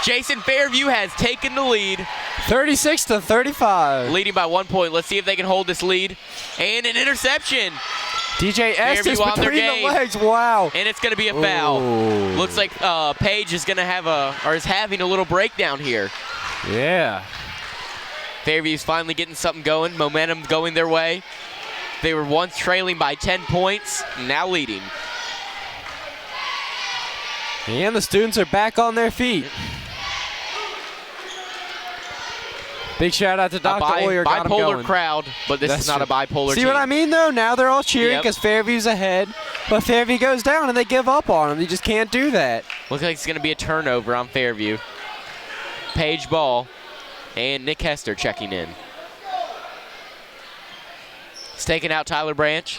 Jason Fairview has taken the lead. 36-35. Leading by 1 point. Let's see if they can hold this lead. And an interception. DJ Estes between the legs. Wow. And it's going to be a foul. Looks like Paige is going to have is having a little breakdown here. Yeah. Fairview's finally getting something going. Momentum going their way. They were once trailing by 10 points, now leading. And the students are back on their feet. Big shout out to Dr. Oyer. Bipolar crowd, but this is not a bipolar team. See what I mean, though? Now they're all cheering because Fairview's ahead, but Fairview goes down and they give up on them. They just can't do that. Looks like it's going to be a turnover on Fairview. Paige ball, and Nick Hester checking in. He's taking out Tyler Branch.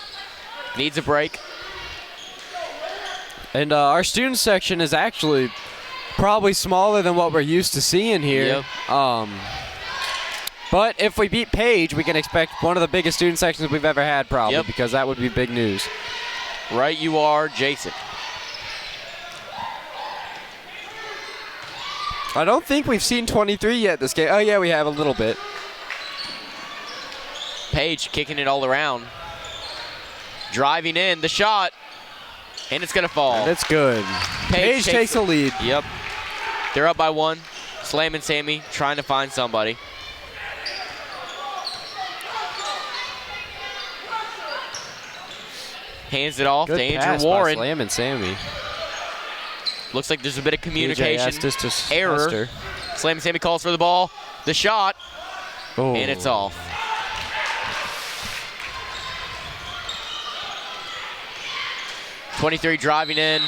Needs a break. And our student section is actually probably smaller than what we're used to seeing here. Yep. But if we beat Paige, we can expect one of the biggest student sections we've ever had probably because that would be big news. Right you are, Jason. I don't think we've seen 23 yet this game. Oh, yeah, we have a little bit. Paige kicking it all around. Driving in, the shot, and it's going to fall. And it's good. Paige takes the lead. Yep. They're up by 1. Slammin' Sammy trying to find somebody. Hands it off to Andrew Warren. Slammin' Sammy. Looks like there's a bit of communication error. Hester. Slammin' Sammy calls for the ball. The shot, and it's off. .23 driving in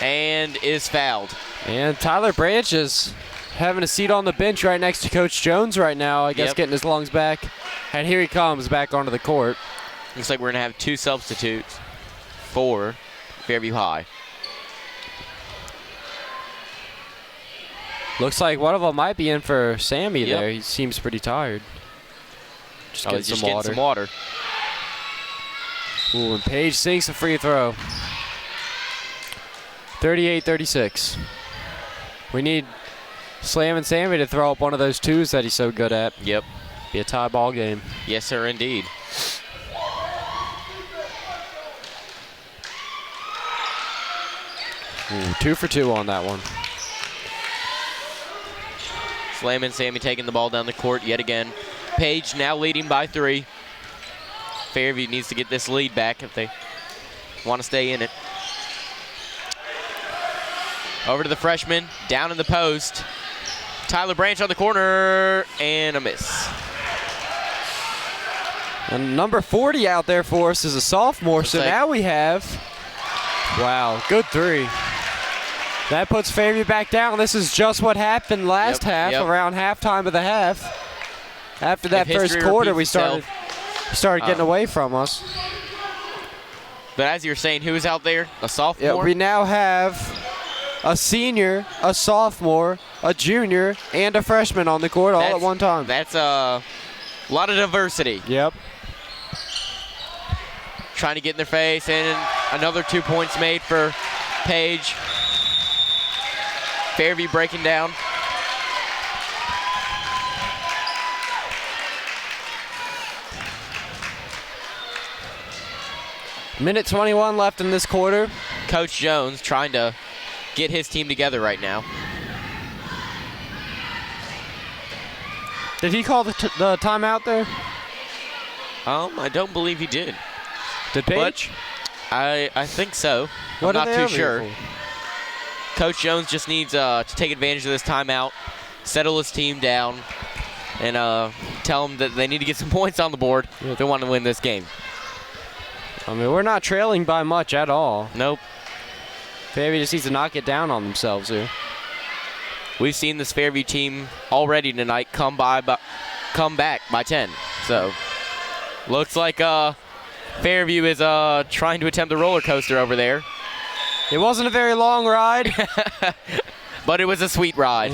and is fouled. And Tyler Branch is having a seat on the bench right next to Coach Jones right now, I guess getting his lungs back. And here he comes back onto the court. Looks like we're going to have 2 substitutes for Fairview High. Looks like one of them might be in for Sammy there. He seems pretty tired. Just getting some water. Ooh, and Paige sinks a free throw. 38-36. We need Slammin' Sammy to throw up one of those twos that he's so good at. Yep. Be a tie ball game. Yes, sir, indeed. Ooh, 2 for 2 on that one. Slayman Sammy taking the ball down the court yet again. Page now leading by 3. Fairview needs to get this lead back if they want to stay in it. Over to the freshman, down in the post. Tyler Branch on the corner, and a miss. And number 40 out there for us is a sophomore, so now we have, wow, good 3. That puts Fairview back down. This is just what happened last half, around halftime of the half. After that first quarter, we started getting away from us. But as you're saying, who is out there? A sophomore? Yeah, we now have a senior, a sophomore, a junior, and a freshman on the court all at one time. That's a lot of diversity. Yep. Trying to get in their face, and another 2 points made for Page. Fairview breaking down. Minute 21 left in this quarter. Coach Jones trying to get his team together right now. Did he call the timeout there? I don't believe he did. Did Page? I think so. I'm not too sure. Coach Jones just needs to take advantage of this timeout, settle his team down, and tell them that they need to get some points on the board if they want to win this game. I mean, we're not trailing by much at all. Nope. Fairview just needs to knock it down on themselves here. We've seen this Fairview team already tonight come back by 10. So, looks like Fairview is trying to attempt the roller coaster over there. It wasn't a very long ride. But it was a sweet ride.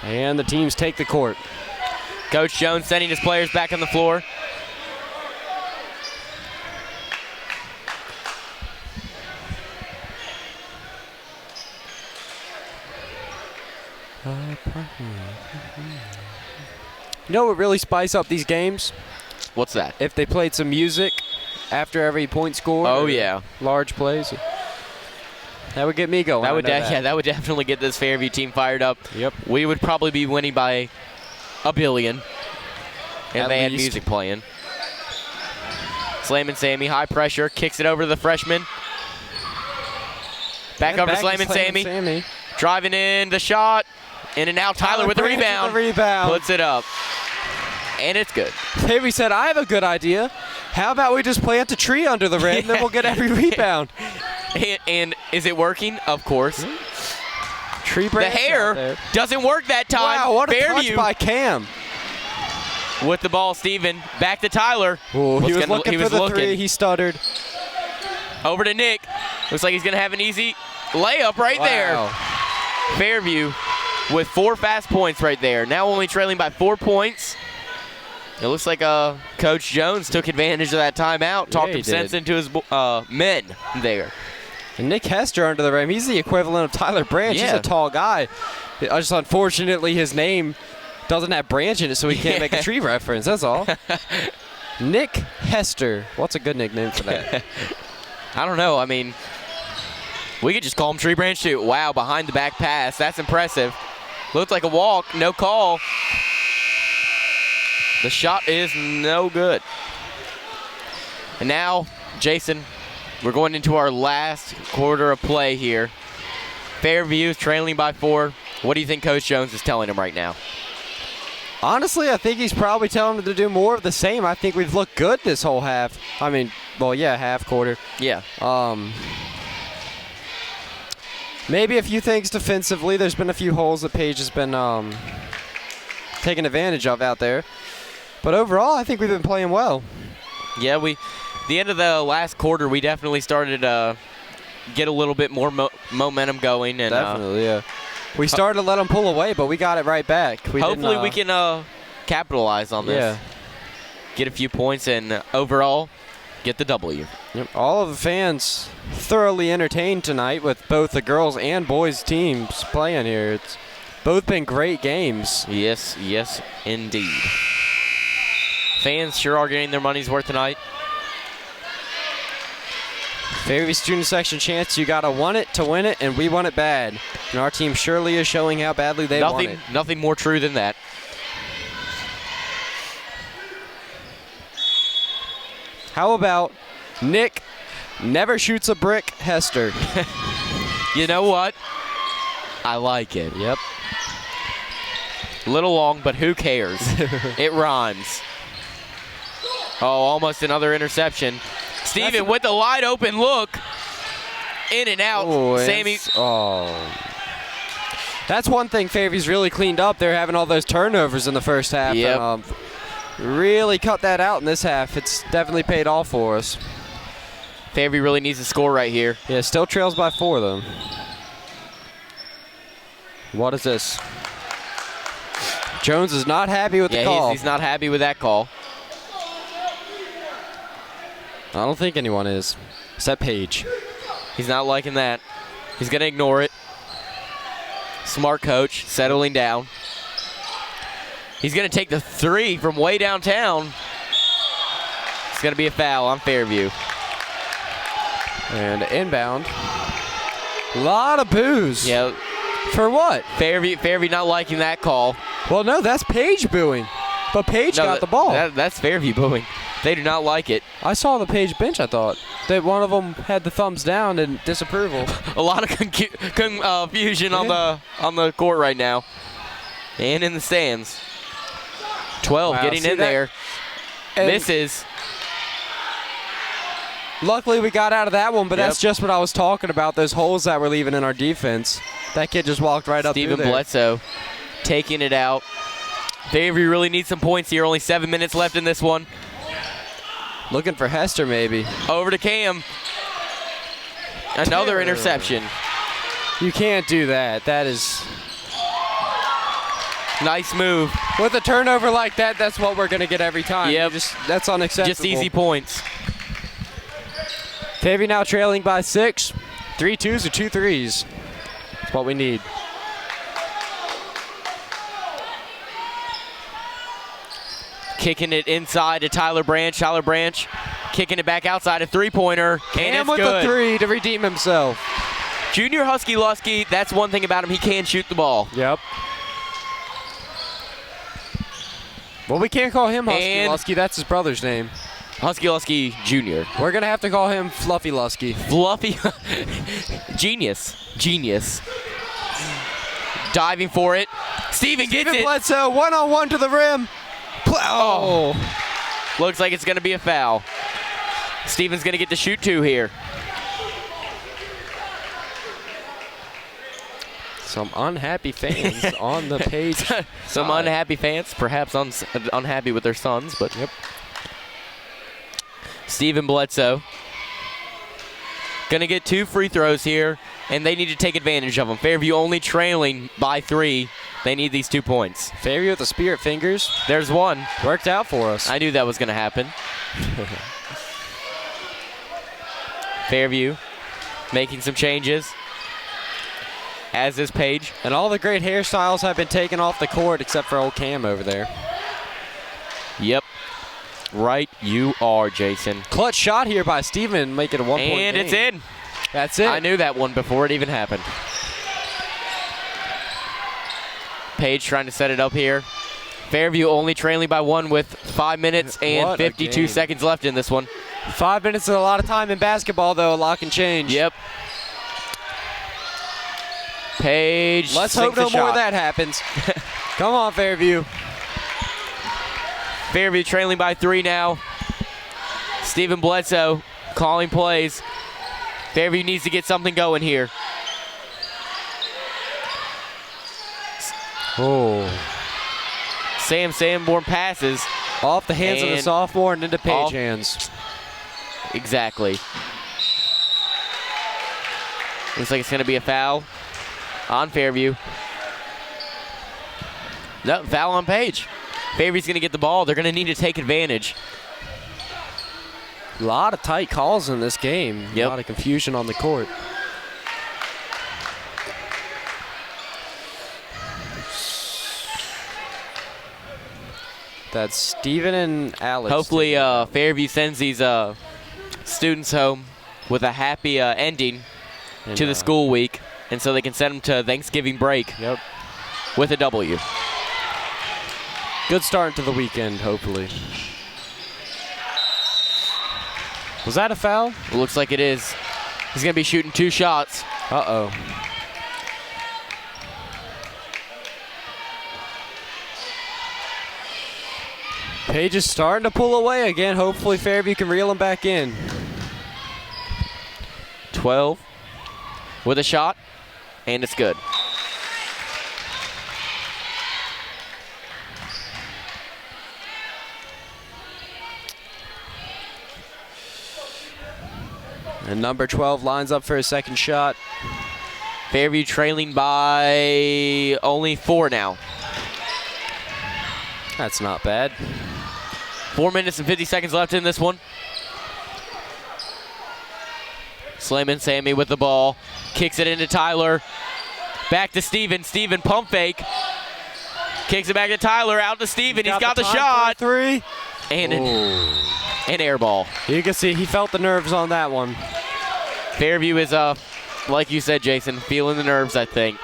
And the teams take the court. Coach Jones sending his players back on the floor. You know what would really spice up these games? What's that? If they played some music after every point scored. Oh, yeah. Large plays. That would get me going. That would definitely get this Fairview team fired up. Yep. We would probably be winning by a billion if they had music playing. Slayman Sammy, high pressure, kicks it over to the freshman. Back over to Slayman Sammy. Driving in the shot. In and out. Tyler with the rebound. Puts it up. And it's good. Fairview said, I have a good idea. How about we just plant a tree under the rim, and then we'll get every rebound. And is it working? Of course. Tree branch. The hair doesn't work that time. Wow, what a Fairview touch by Cam. with the ball, Steven. Back to Tyler. Ooh, he was looking for the three. He stuttered. Over to Nick. Looks like he's going to have an easy layup right there. Fairview with 4 fast points right there. Now only trailing by 4 points. It looks like Coach Jones took advantage of that timeout, talked him sense into his men there. And Nick Hester under the rim. He's the equivalent of Tyler Branch. He's a tall guy. Just unfortunately, his name doesn't have Branch in it, so he can't make a tree reference. That's all. Nick Hester. What's a good nickname for that? I don't know. I mean, we could just call him Tree Branch too. Wow, behind the back pass. That's impressive. Looked like a walk. No call. The shot is no good. And now, Jason, we're going into our last quarter of play here. Fairview trailing by 4. What do you think Coach Jones is telling him right now? Honestly, I think he's probably telling them to do more of the same. I think we've looked good this whole half. I mean, well, yeah, half quarter. Yeah. Maybe a few things defensively. There's been a few holes that Page has been taking advantage of out there. But overall, I think we've been playing well. Yeah, the end of the last quarter, we definitely started to get a little bit more momentum going. And, definitely, yeah. We started to let them pull away, but we got it right back. Hopefully we can capitalize on this. Yeah. Get a few points and overall get the W. Yep. All of the fans thoroughly entertained tonight with both the girls and boys teams playing here. It's both been great games. Yes, indeed. Fans sure are getting their money's worth tonight. Fairview student section chance, you gotta want it to win it, and we want it bad. And our team surely is showing how badly they want it. Nothing more true than that. How about Nick never shoots a brick, Hester? You know what? I like it. Yep. Little long, but who cares? It rhymes. Oh, almost another interception. Steven with the wide open look. In and out. Oh, Sammy. That's one thing Fairview's really cleaned up. They're having all those turnovers in the first half. Yep. And, really cut that out in this half. It's definitely paid off for us. Fairview really needs to score right here. Yeah, still trails by 4, though. What is this? Jones is not happy with the call. He's not happy with that call. I don't think anyone is. Except Paige. He's not liking that. He's going to ignore it. Smart coach, settling down. He's going to take the 3 from way downtown. It's going to be a foul on Fairview. And inbound. A lot of boos. Yeah. For what? Fairview not liking that call. Well, no, that's Paige booing. But Paige got the ball. That's Fairview booing. They do not like it. I saw the Paige bench, I thought. That one of them had the thumbs down and disapproval. A lot of confusion on the court right now. And in the stands. 12 getting in there. Misses. Luckily, we got out of that one, but that's just what I was talking about, those holes that we're leaving in our defense. That kid just walked right up through there. Stephen Bledsoe taking it out. Fairview really needs some points here. Only 7 minutes left in this one. Looking for Hester, maybe. Over to Cam. Another interception. You can't do that. That is... Nice move. With a turnover like that, that's what we're going to get every time. Yep. That's unacceptable. Just easy points. Fairview now trailing by 6. 3 2s or 2 3s. That's what we need. Kicking it inside to Tyler Branch. Tyler Branch kicking it back outside. A three-pointer. Cam with the 3 to redeem himself. Junior Husky Lusky, that's one thing about him. He can shoot the ball. Yep. Well, we can't call him Husky Lusky. That's his brother's name. Husky Lusky Jr. We're going to have to call him Fluffy Lusky. Fluffy. Genius. Diving for it. Steven gets it. Bledsoe, one-on-one to the rim. Oh. Looks like it's going to be a foul. Steven's going to get to shoot 2 here. Some unhappy fans on the page. Some unhappy fans, perhaps unhappy with their sons, but yep. Stephen Bledsoe going to get 2 free throws here, and they need to take advantage of them. Fairview only trailing by 3. They need these 2 points. Fairview with the spirit fingers. There's one. Worked out for us. I knew that was going to happen. Fairview making some changes. As is Paige. And all the great hairstyles have been taken off the court except for old Cam over there. Yep. Right you are, Jason. Clutch shot here by Steven, make it a 1-point game. And it's in. That's it. I knew that one before it even happened. Paige trying to set it up here. Fairview only trailing by 1 with 5 minutes and 52 seconds left in this one. 5 minutes is a lot of time in basketball, though. A lot can change. Yep. Paige. Let's hope no more of that happens. Come on, Fairview. Fairview trailing by 3 now. Stephen Bledsoe calling plays. Fairview needs to get something going here. Oh. Sam Sanborn passes. Off the hands of the sophomore and into Paige hands. Exactly. Looks like it's going to be a foul on Fairview. No, foul on Paige. Fairview's going to get the ball. They're going to need to take advantage. A lot of tight calls in this game. Yep. A lot of confusion on the court. That's Steven and Alex. Hopefully Fairview sends these students home with a happy ending to the school week, and so they can send them to Thanksgiving break with a W. Good start to the weekend, hopefully. Was that a foul? It looks like it is. He's going to be shooting 2 shots. Uh-oh. Page is starting to pull away again. Hopefully Fairview can reel him back in. 12 with a shot, and it's good. And number 12 lines up for his second shot. Fairview trailing by only 4 now. That's not bad. 4 minutes and 50 seconds left in this one. Slayman Sammy with the ball. Kicks it into Tyler. Back to Steven. Steven pump fake. Kicks it back to Tyler. Out to Steven. He's got the shot. 3. And an air ball. You can see he felt the nerves on that one. Fairview is, like you said, Jason, feeling the nerves, I think.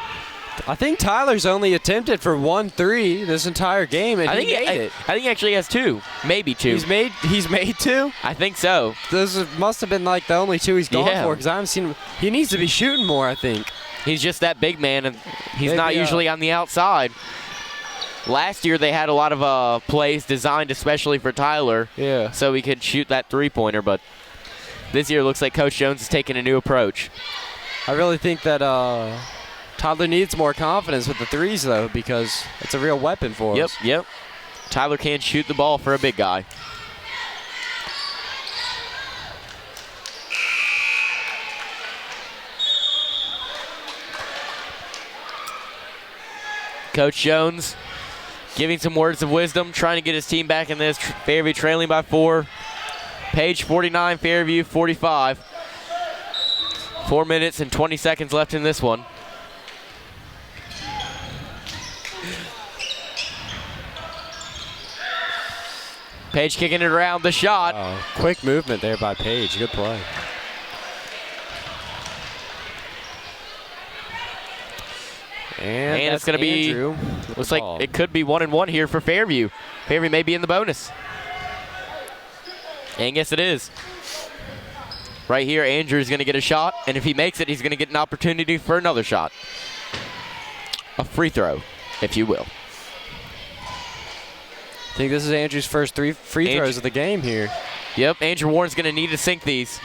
I think Tyler's only attempted for 1 3 this entire game, and he made it. I think he actually has 2, maybe 2. He's made 2? I think so. Those must have been like the only 2 he's gone for, because I haven't seen him. He needs to be shooting more, I think. He's just that big man, and he's not usually on the outside. Last year they had a lot of plays designed especially for Tyler, so he could shoot that 3-pointer, but this year it looks like Coach Jones is taking a new approach. I really think that Tyler needs more confidence with the 3s, though, because it's a real weapon for us. Yep. Tyler can't shoot the ball for a big guy. Coach Jones giving some words of wisdom, trying to get his team back in this. Fairview trailing by 4. Page 49, Fairview 45. 4 minutes and 20 seconds left in this one. Page kicking it around, the shot. Quick movement there by Page. Good play. And it's going to be, looks like it could be 1-1 here for Fairview. Fairview may be in the bonus. And yes, it is. Right here, Andrew's going to get a shot, and if he makes it, he's going to get an opportunity for another shot. A free throw, if you will. I think this is Andrew's first 3 free throws of the game here. Yep, Andrew Warren's going to need to sink these.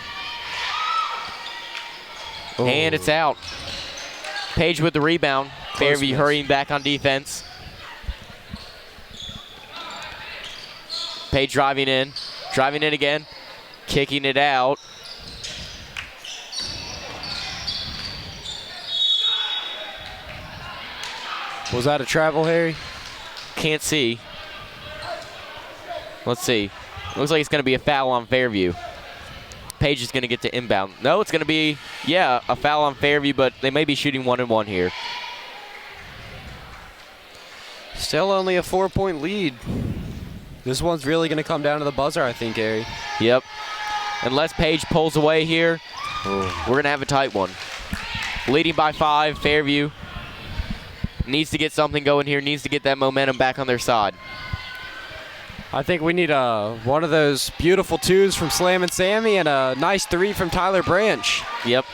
And it's out. Page with the rebound. Fairview hurrying back on defense. Page driving in again, kicking it out. Was that a travel, Harry? Can't see. Let's see. Looks like it's going to be a foul on Fairview. Page is going to get to inbound. No, it's going to be, a foul on Fairview, but they may be shooting 1-1 here. Still only a 4-point lead. This one's really going to come down to the buzzer, I think, Harry. Yep. Unless Page pulls away here, we're going to have a tight one. Leading by 5, Fairview needs to get something going here, needs to get that momentum back on their side. I think we need one of those beautiful 2s from Slam and Sammy and a nice 3 from Tyler Branch. Yep.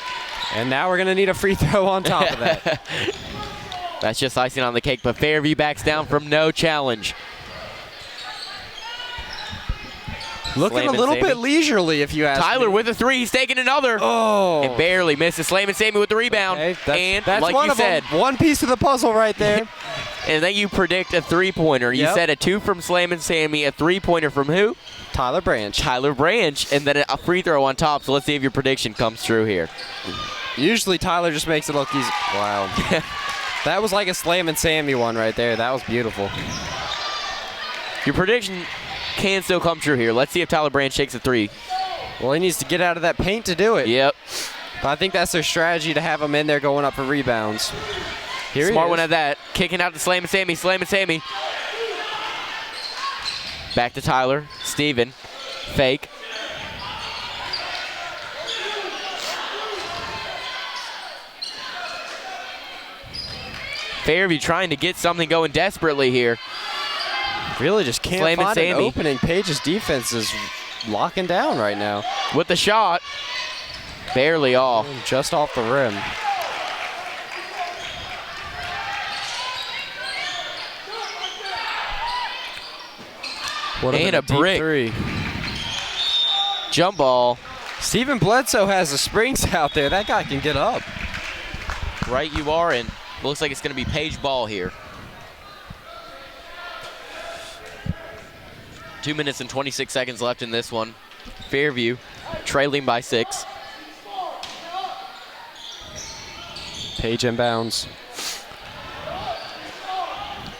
And now we're going to need a free throw on top of that. That's just icing on the cake, but Fairview backs down from no challenge. Looking a little bit leisurely, if you ask me. Tyler with a 3. He's taking another. Oh. And barely misses. Slayman Sammy with the rebound. Okay, and that's like one you of them. said, One piece of the puzzle right there. And then you predict a 3-pointer. You said a 2 from Slayman Sammy, a 3-pointer from who? Tyler Branch. Tyler Branch, and then a free throw on top. So let's see if your prediction comes true here. Usually Tyler just makes it look easy. Wow. That was like a Slam and Sammy one right there. That was beautiful. Your prediction can still come true here. Let's see if Tyler Branch takes a 3. Well, he needs to get out of that paint to do it. Yep. But I think that's their strategy, to have him in there going up for rebounds. Smart one at that. Kicking out to Slayman Sammy. Slayman Sammy. Back to Tyler. Steven. Fake. Fairview trying to get something going desperately here. Really just can't Flamin' find an Sammy. opening. Page's defense is locking down right now. With the shot. Barely off. Just off the rim. What And a brick. Three. Jump ball. Steven Bledsoe has the springs out there. That guy can get up. Right you are, and looks like it's going to be Page ball here. 2 minutes and 26 seconds left in this one. Fairview trailing by 6. Page inbounds.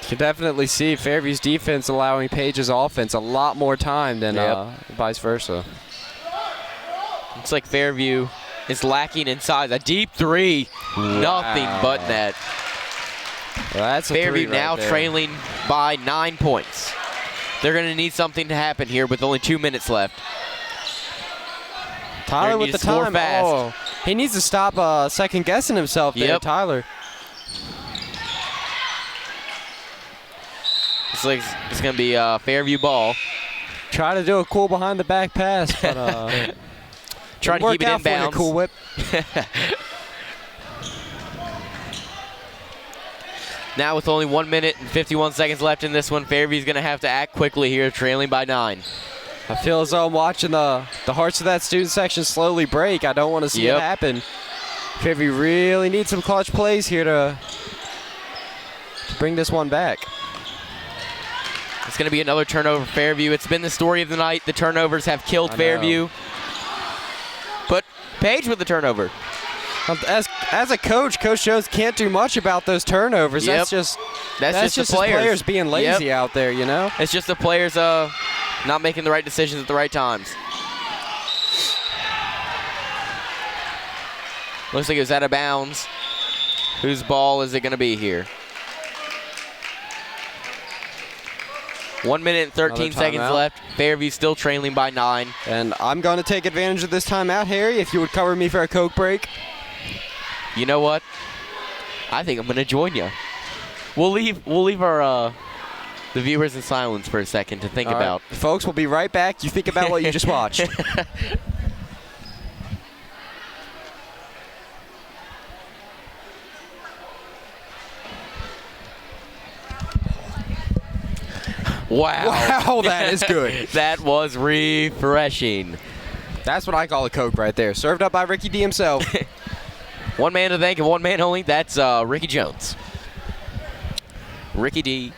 You can definitely see Fairview's defense allowing Page's offense a lot more time than vice versa. Looks like Fairview is lacking in size. A deep three. Wow. Nothing but net. Well, that's a Fairview three right now there. trailing by 9 points. They're going to need something to happen here with only 2 minutes left. Tyler They're with need the to score time. fast. Oh, he needs to stop second guessing himself there, Yep. Tyler. Looks like it's going to be Fairview ball. Try to do a cool behind the back pass, but Trying to keep it in bounds. Cool whip. Now with only 1 minute and 51 seconds left in this one, Fairview's going to have to act quickly here, trailing by 9. I feel as though I'm watching the hearts of that student section slowly break. I don't want to see it happen. Fairview really needs some clutch plays here to bring this one back. It's going to be another turnover for Fairview. It's been the story of the night. The turnovers have killed Fairview. But Page with the turnover. As a coach, Coach Jones can't do much about those turnovers. Yep. That's just the his players being lazy out there, you know? It's just the players not making the right decisions at the right times. Looks like it was out of bounds. Whose ball is it going to be here? 1 minute and 13 seconds left. Fairview still trailing by 9. And I'm going to take advantage of this timeout, Harry, if you would cover me for a Coke break. You know what? I think I'm going to join you. We'll leave our the viewers in silence for a second to think about. Right. Folks, we'll be right back. You think about what you just watched. Wow. Wow, that is good. That was refreshing. That's what I call a Coke right there. Served up by Ricky D himself. One man to thank and one man only. That's Ricky Jones. Ricky D,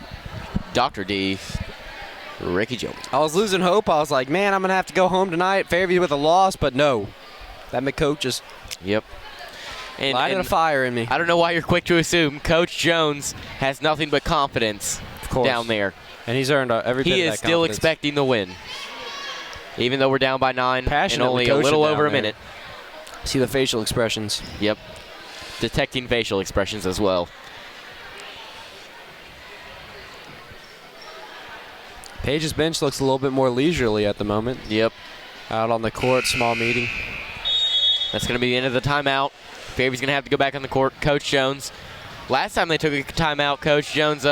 Dr. D, Ricky Jones. I was losing hope. I was like, man, I'm going to have to go home tonight. Fairview with a loss, but no. That McCoke just lighted a fire in me. I don't know why you're quick to assume Coach Jones has nothing but confidence down there. And he's earned every bit of that He is still confidence. expecting the win. Even though we're down by 9 and only a little over a minute. See the facial expressions. Yep. Detecting facial expressions as well. Page's bench looks a little bit more leisurely at the moment. Yep. Out on the court, small meeting. That's going to be the end of the timeout. Fairview's going to have to go back on the court. Coach Jones. Last time they took a timeout, Coach Jones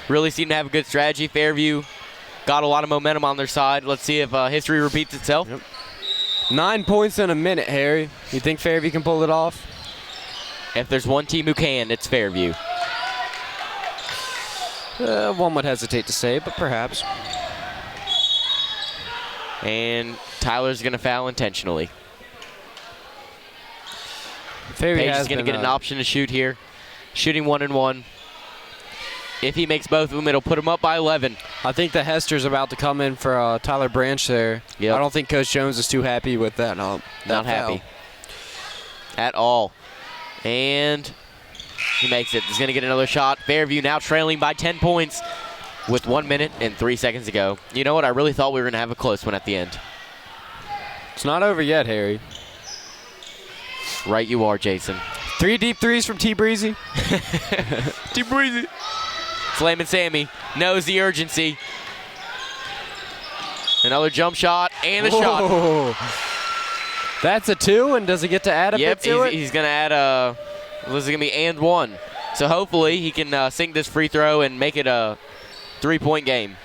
really seemed to have a good strategy. Fairview got a lot of momentum on their side. Let's see if history repeats itself. Yep. 9 points in a minute, Harry. You think Fairview can pull it off? If there's one team who can, it's Fairview. One would hesitate to say, but perhaps. And Tyler's going to foul intentionally. Fairview Page is going to get an option to shoot here. Shooting 1-and-1. If he makes both of them, it'll put him up by 11. I think the Hester's about to come in for Tyler Branch there. Yep. I don't think Coach Jones is too happy with that. Not happy at all. And he makes it. He's going to get another shot. Fairview now trailing by 10 points with 1 minute and 3 seconds to go. You know what? I really thought we were going to have a close one at the end. It's not over yet, Harry. Right you are, Jason. 3 deep threes from T Breezy. T Breezy. Flamin' Sammy knows the urgency. Another jump shot and a shot. Whoa. That's a 2, and does he get to add a bit to it? He's going to add a – this is going to be and 1. So hopefully he can sink this free throw and make it a 3-point game.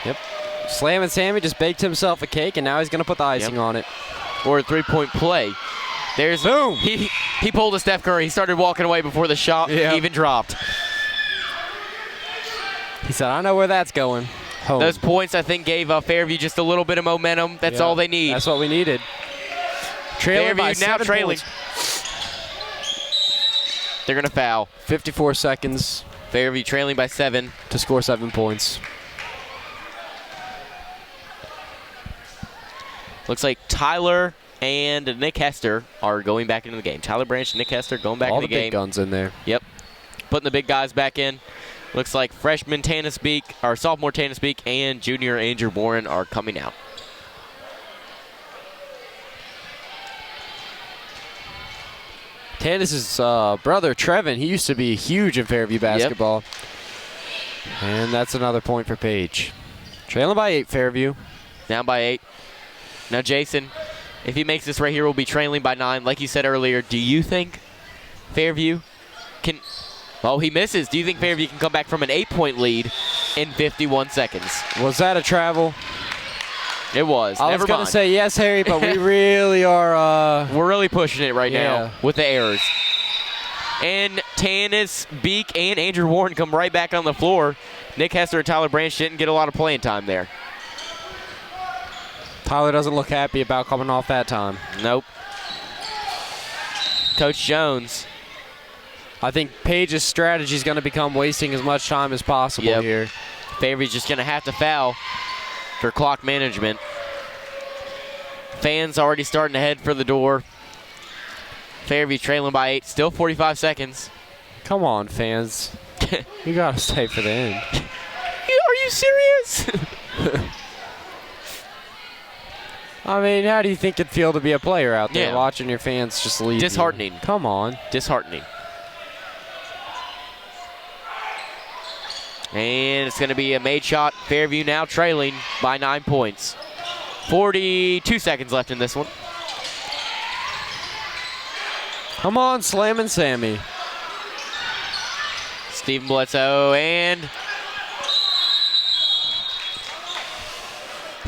Yep. Slam and Sammy just baked himself a cake, and now he's going to put the icing on it. Or a 3-point play. There's boom. He pulled a Steph Curry. He started walking away before the shot even dropped. He said, I know where that's going. Home. Those points, I think, gave Fairview just a little bit of momentum. That's all they need. That's what we needed. Trailing by 7 trailing. points. They're going to foul. 54 seconds. Fairview trailing by 7. To score 7 points. Looks like Tyler and Nick Hester are going back into the game. Tyler Branch and Nick Hester going back into the game. All the big guns in there. Yep. Putting the big guys back in. Looks like freshman sophomore Tanasbeek and junior Andrew Warren are coming out. Tannis' brother, Trevin, he used to be huge in Fairview basketball. Yep. And that's another point for Page. Trailing by 8, Fairview. Down by 8. Now, Jason, if he makes this right here, we'll be trailing by 9. Like you said earlier, do you think Fairview can... Oh, he misses. Do you think Fairview can come back from an 8-point lead in 51 seconds? Was that a travel? It was. I was going to say yes, Harry, but we really are... We're really pushing it right now with the errors. And Tannis, Beek, and Andrew Warren come right back on the floor. Nick Hester and Tyler Branch didn't get a lot of playing time there. Tyler doesn't look happy about coming off that time. Nope. Coach Jones. I think Page's strategy is going to become wasting as much time as possible here. Fairview's just going to have to foul for clock management. Fans already starting to head for the door. Fairview trailing by 8. Still 45 seconds. Come on, fans. You got to stay for the end. Are you serious? I mean, how do you think it'd feel to be a player out there watching your fans just leave? Disheartening. You? Come on. Disheartening. And it's going to be a made shot. Fairview now trailing by 9 points. 42 seconds left in this one. Come on, Slam and Sammy. Stephen Bledsoe and...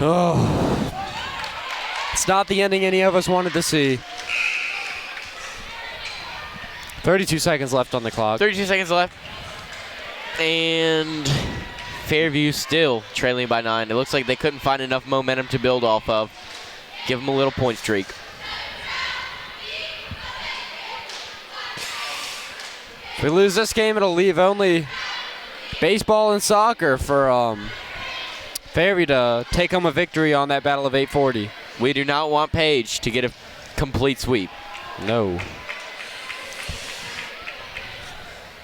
Oh. It's not the ending any of us wanted to see. 32 seconds left on the clock. 32 seconds left. And Fairview still trailing by 9. It looks like they couldn't find enough momentum to build off of. Give them a little point streak. If we lose this game, it'll leave only baseball and soccer for Fairview to take home a victory on that Battle of 840. We do not want Page to get a complete sweep. No.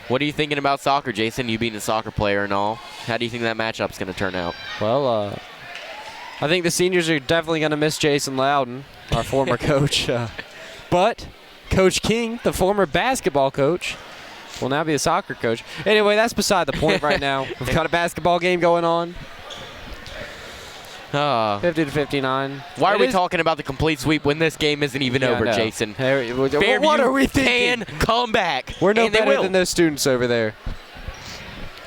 What are you thinking about soccer, Jason? You being a soccer player and all. How do you think that matchup's going to turn out? Well, I think the seniors are definitely going to miss Jason Loudon, our former coach. But Coach King, the former basketball coach, will now be a soccer coach. Anyway, that's beside the point right now. We've got a basketball game going on. 50 to 59. Why are we talking about the complete sweep when this game isn't even over, Jason? Fairview what are we thinking? Can come back. We're no better than those students over there.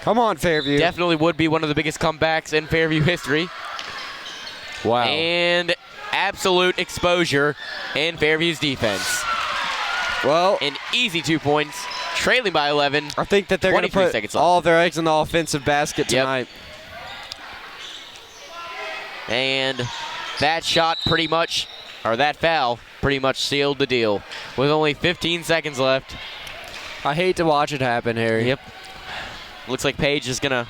Come on, Fairview. Definitely would be one of the biggest comebacks in Fairview history. Wow. And absolute exposure in Fairview's defense. Well, an easy 2 points, trailing by 11. I think that they're going to put all of their eggs in the offensive basket tonight. And that shot that foul pretty much sealed the deal. With only 15 seconds left. I hate to watch it happen, Harry. Yep. Looks like Page is going to...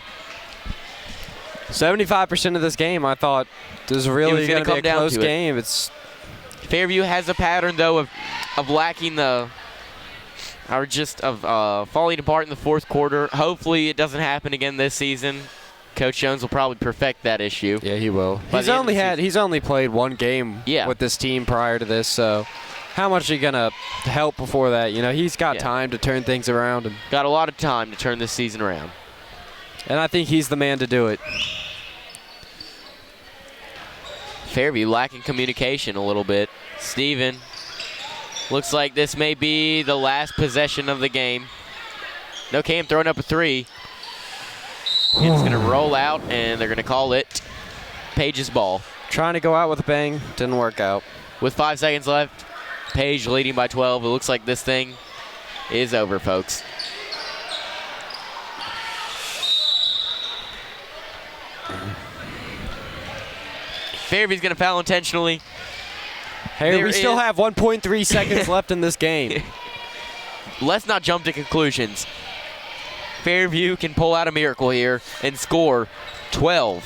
75% of this game, I thought, this is really going to be a close game. It's Fairview has a pattern, though, of lacking falling apart in the fourth quarter. Hopefully it doesn't happen again this season. Coach Jones will probably perfect that issue. Yeah, he will. He's only played one game with this team prior to this, so how much are you gonna help before that? You know, he's got time to turn things around. And got a lot of time to turn this season around. And I think he's the man to do it. Fairview lacking communication a little bit. Steven, looks like this may be the last possession of the game. No, Cam throwing up a 3. It's going to roll out, and they're going to call it Page's ball. Trying to go out with a bang, didn't work out. With 5 seconds left, Page leading by 12. It looks like this thing is over, folks. Fairview's going to foul intentionally. Hey, we still have 1.3 seconds left in this game. Let's not jump to conclusions. Fairview can pull out a miracle here and score 12.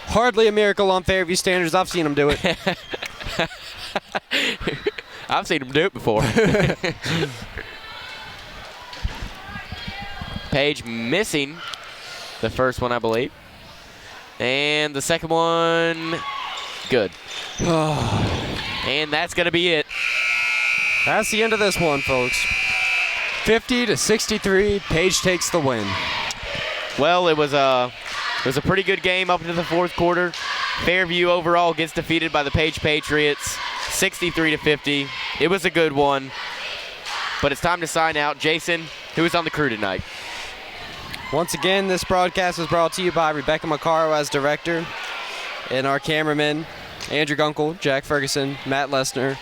Hardly a miracle on Fairview standards. I've seen them do it. I've seen them do it before. Page missing the first one, I believe. And the second one, good. And that's going to be it. That's the end of this one, folks. 50-63, Page takes the win. Well, it was a pretty good game up into the fourth quarter. Fairview overall gets defeated by the Page Patriots, 63-50. It was a good one, but it's time to sign out. Jason, who is on the crew tonight? Once again, this broadcast was brought to you by Rebecca McCarrow as director, and our cameramen, Andrew Gunkel, Jack Ferguson, Matt Lesner,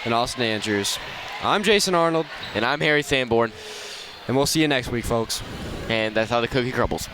and Austin Andrews. I'm Jason Arnold. And I'm Harry Sanborn. And we'll see you next week, folks. And that's how the cookie crumbles.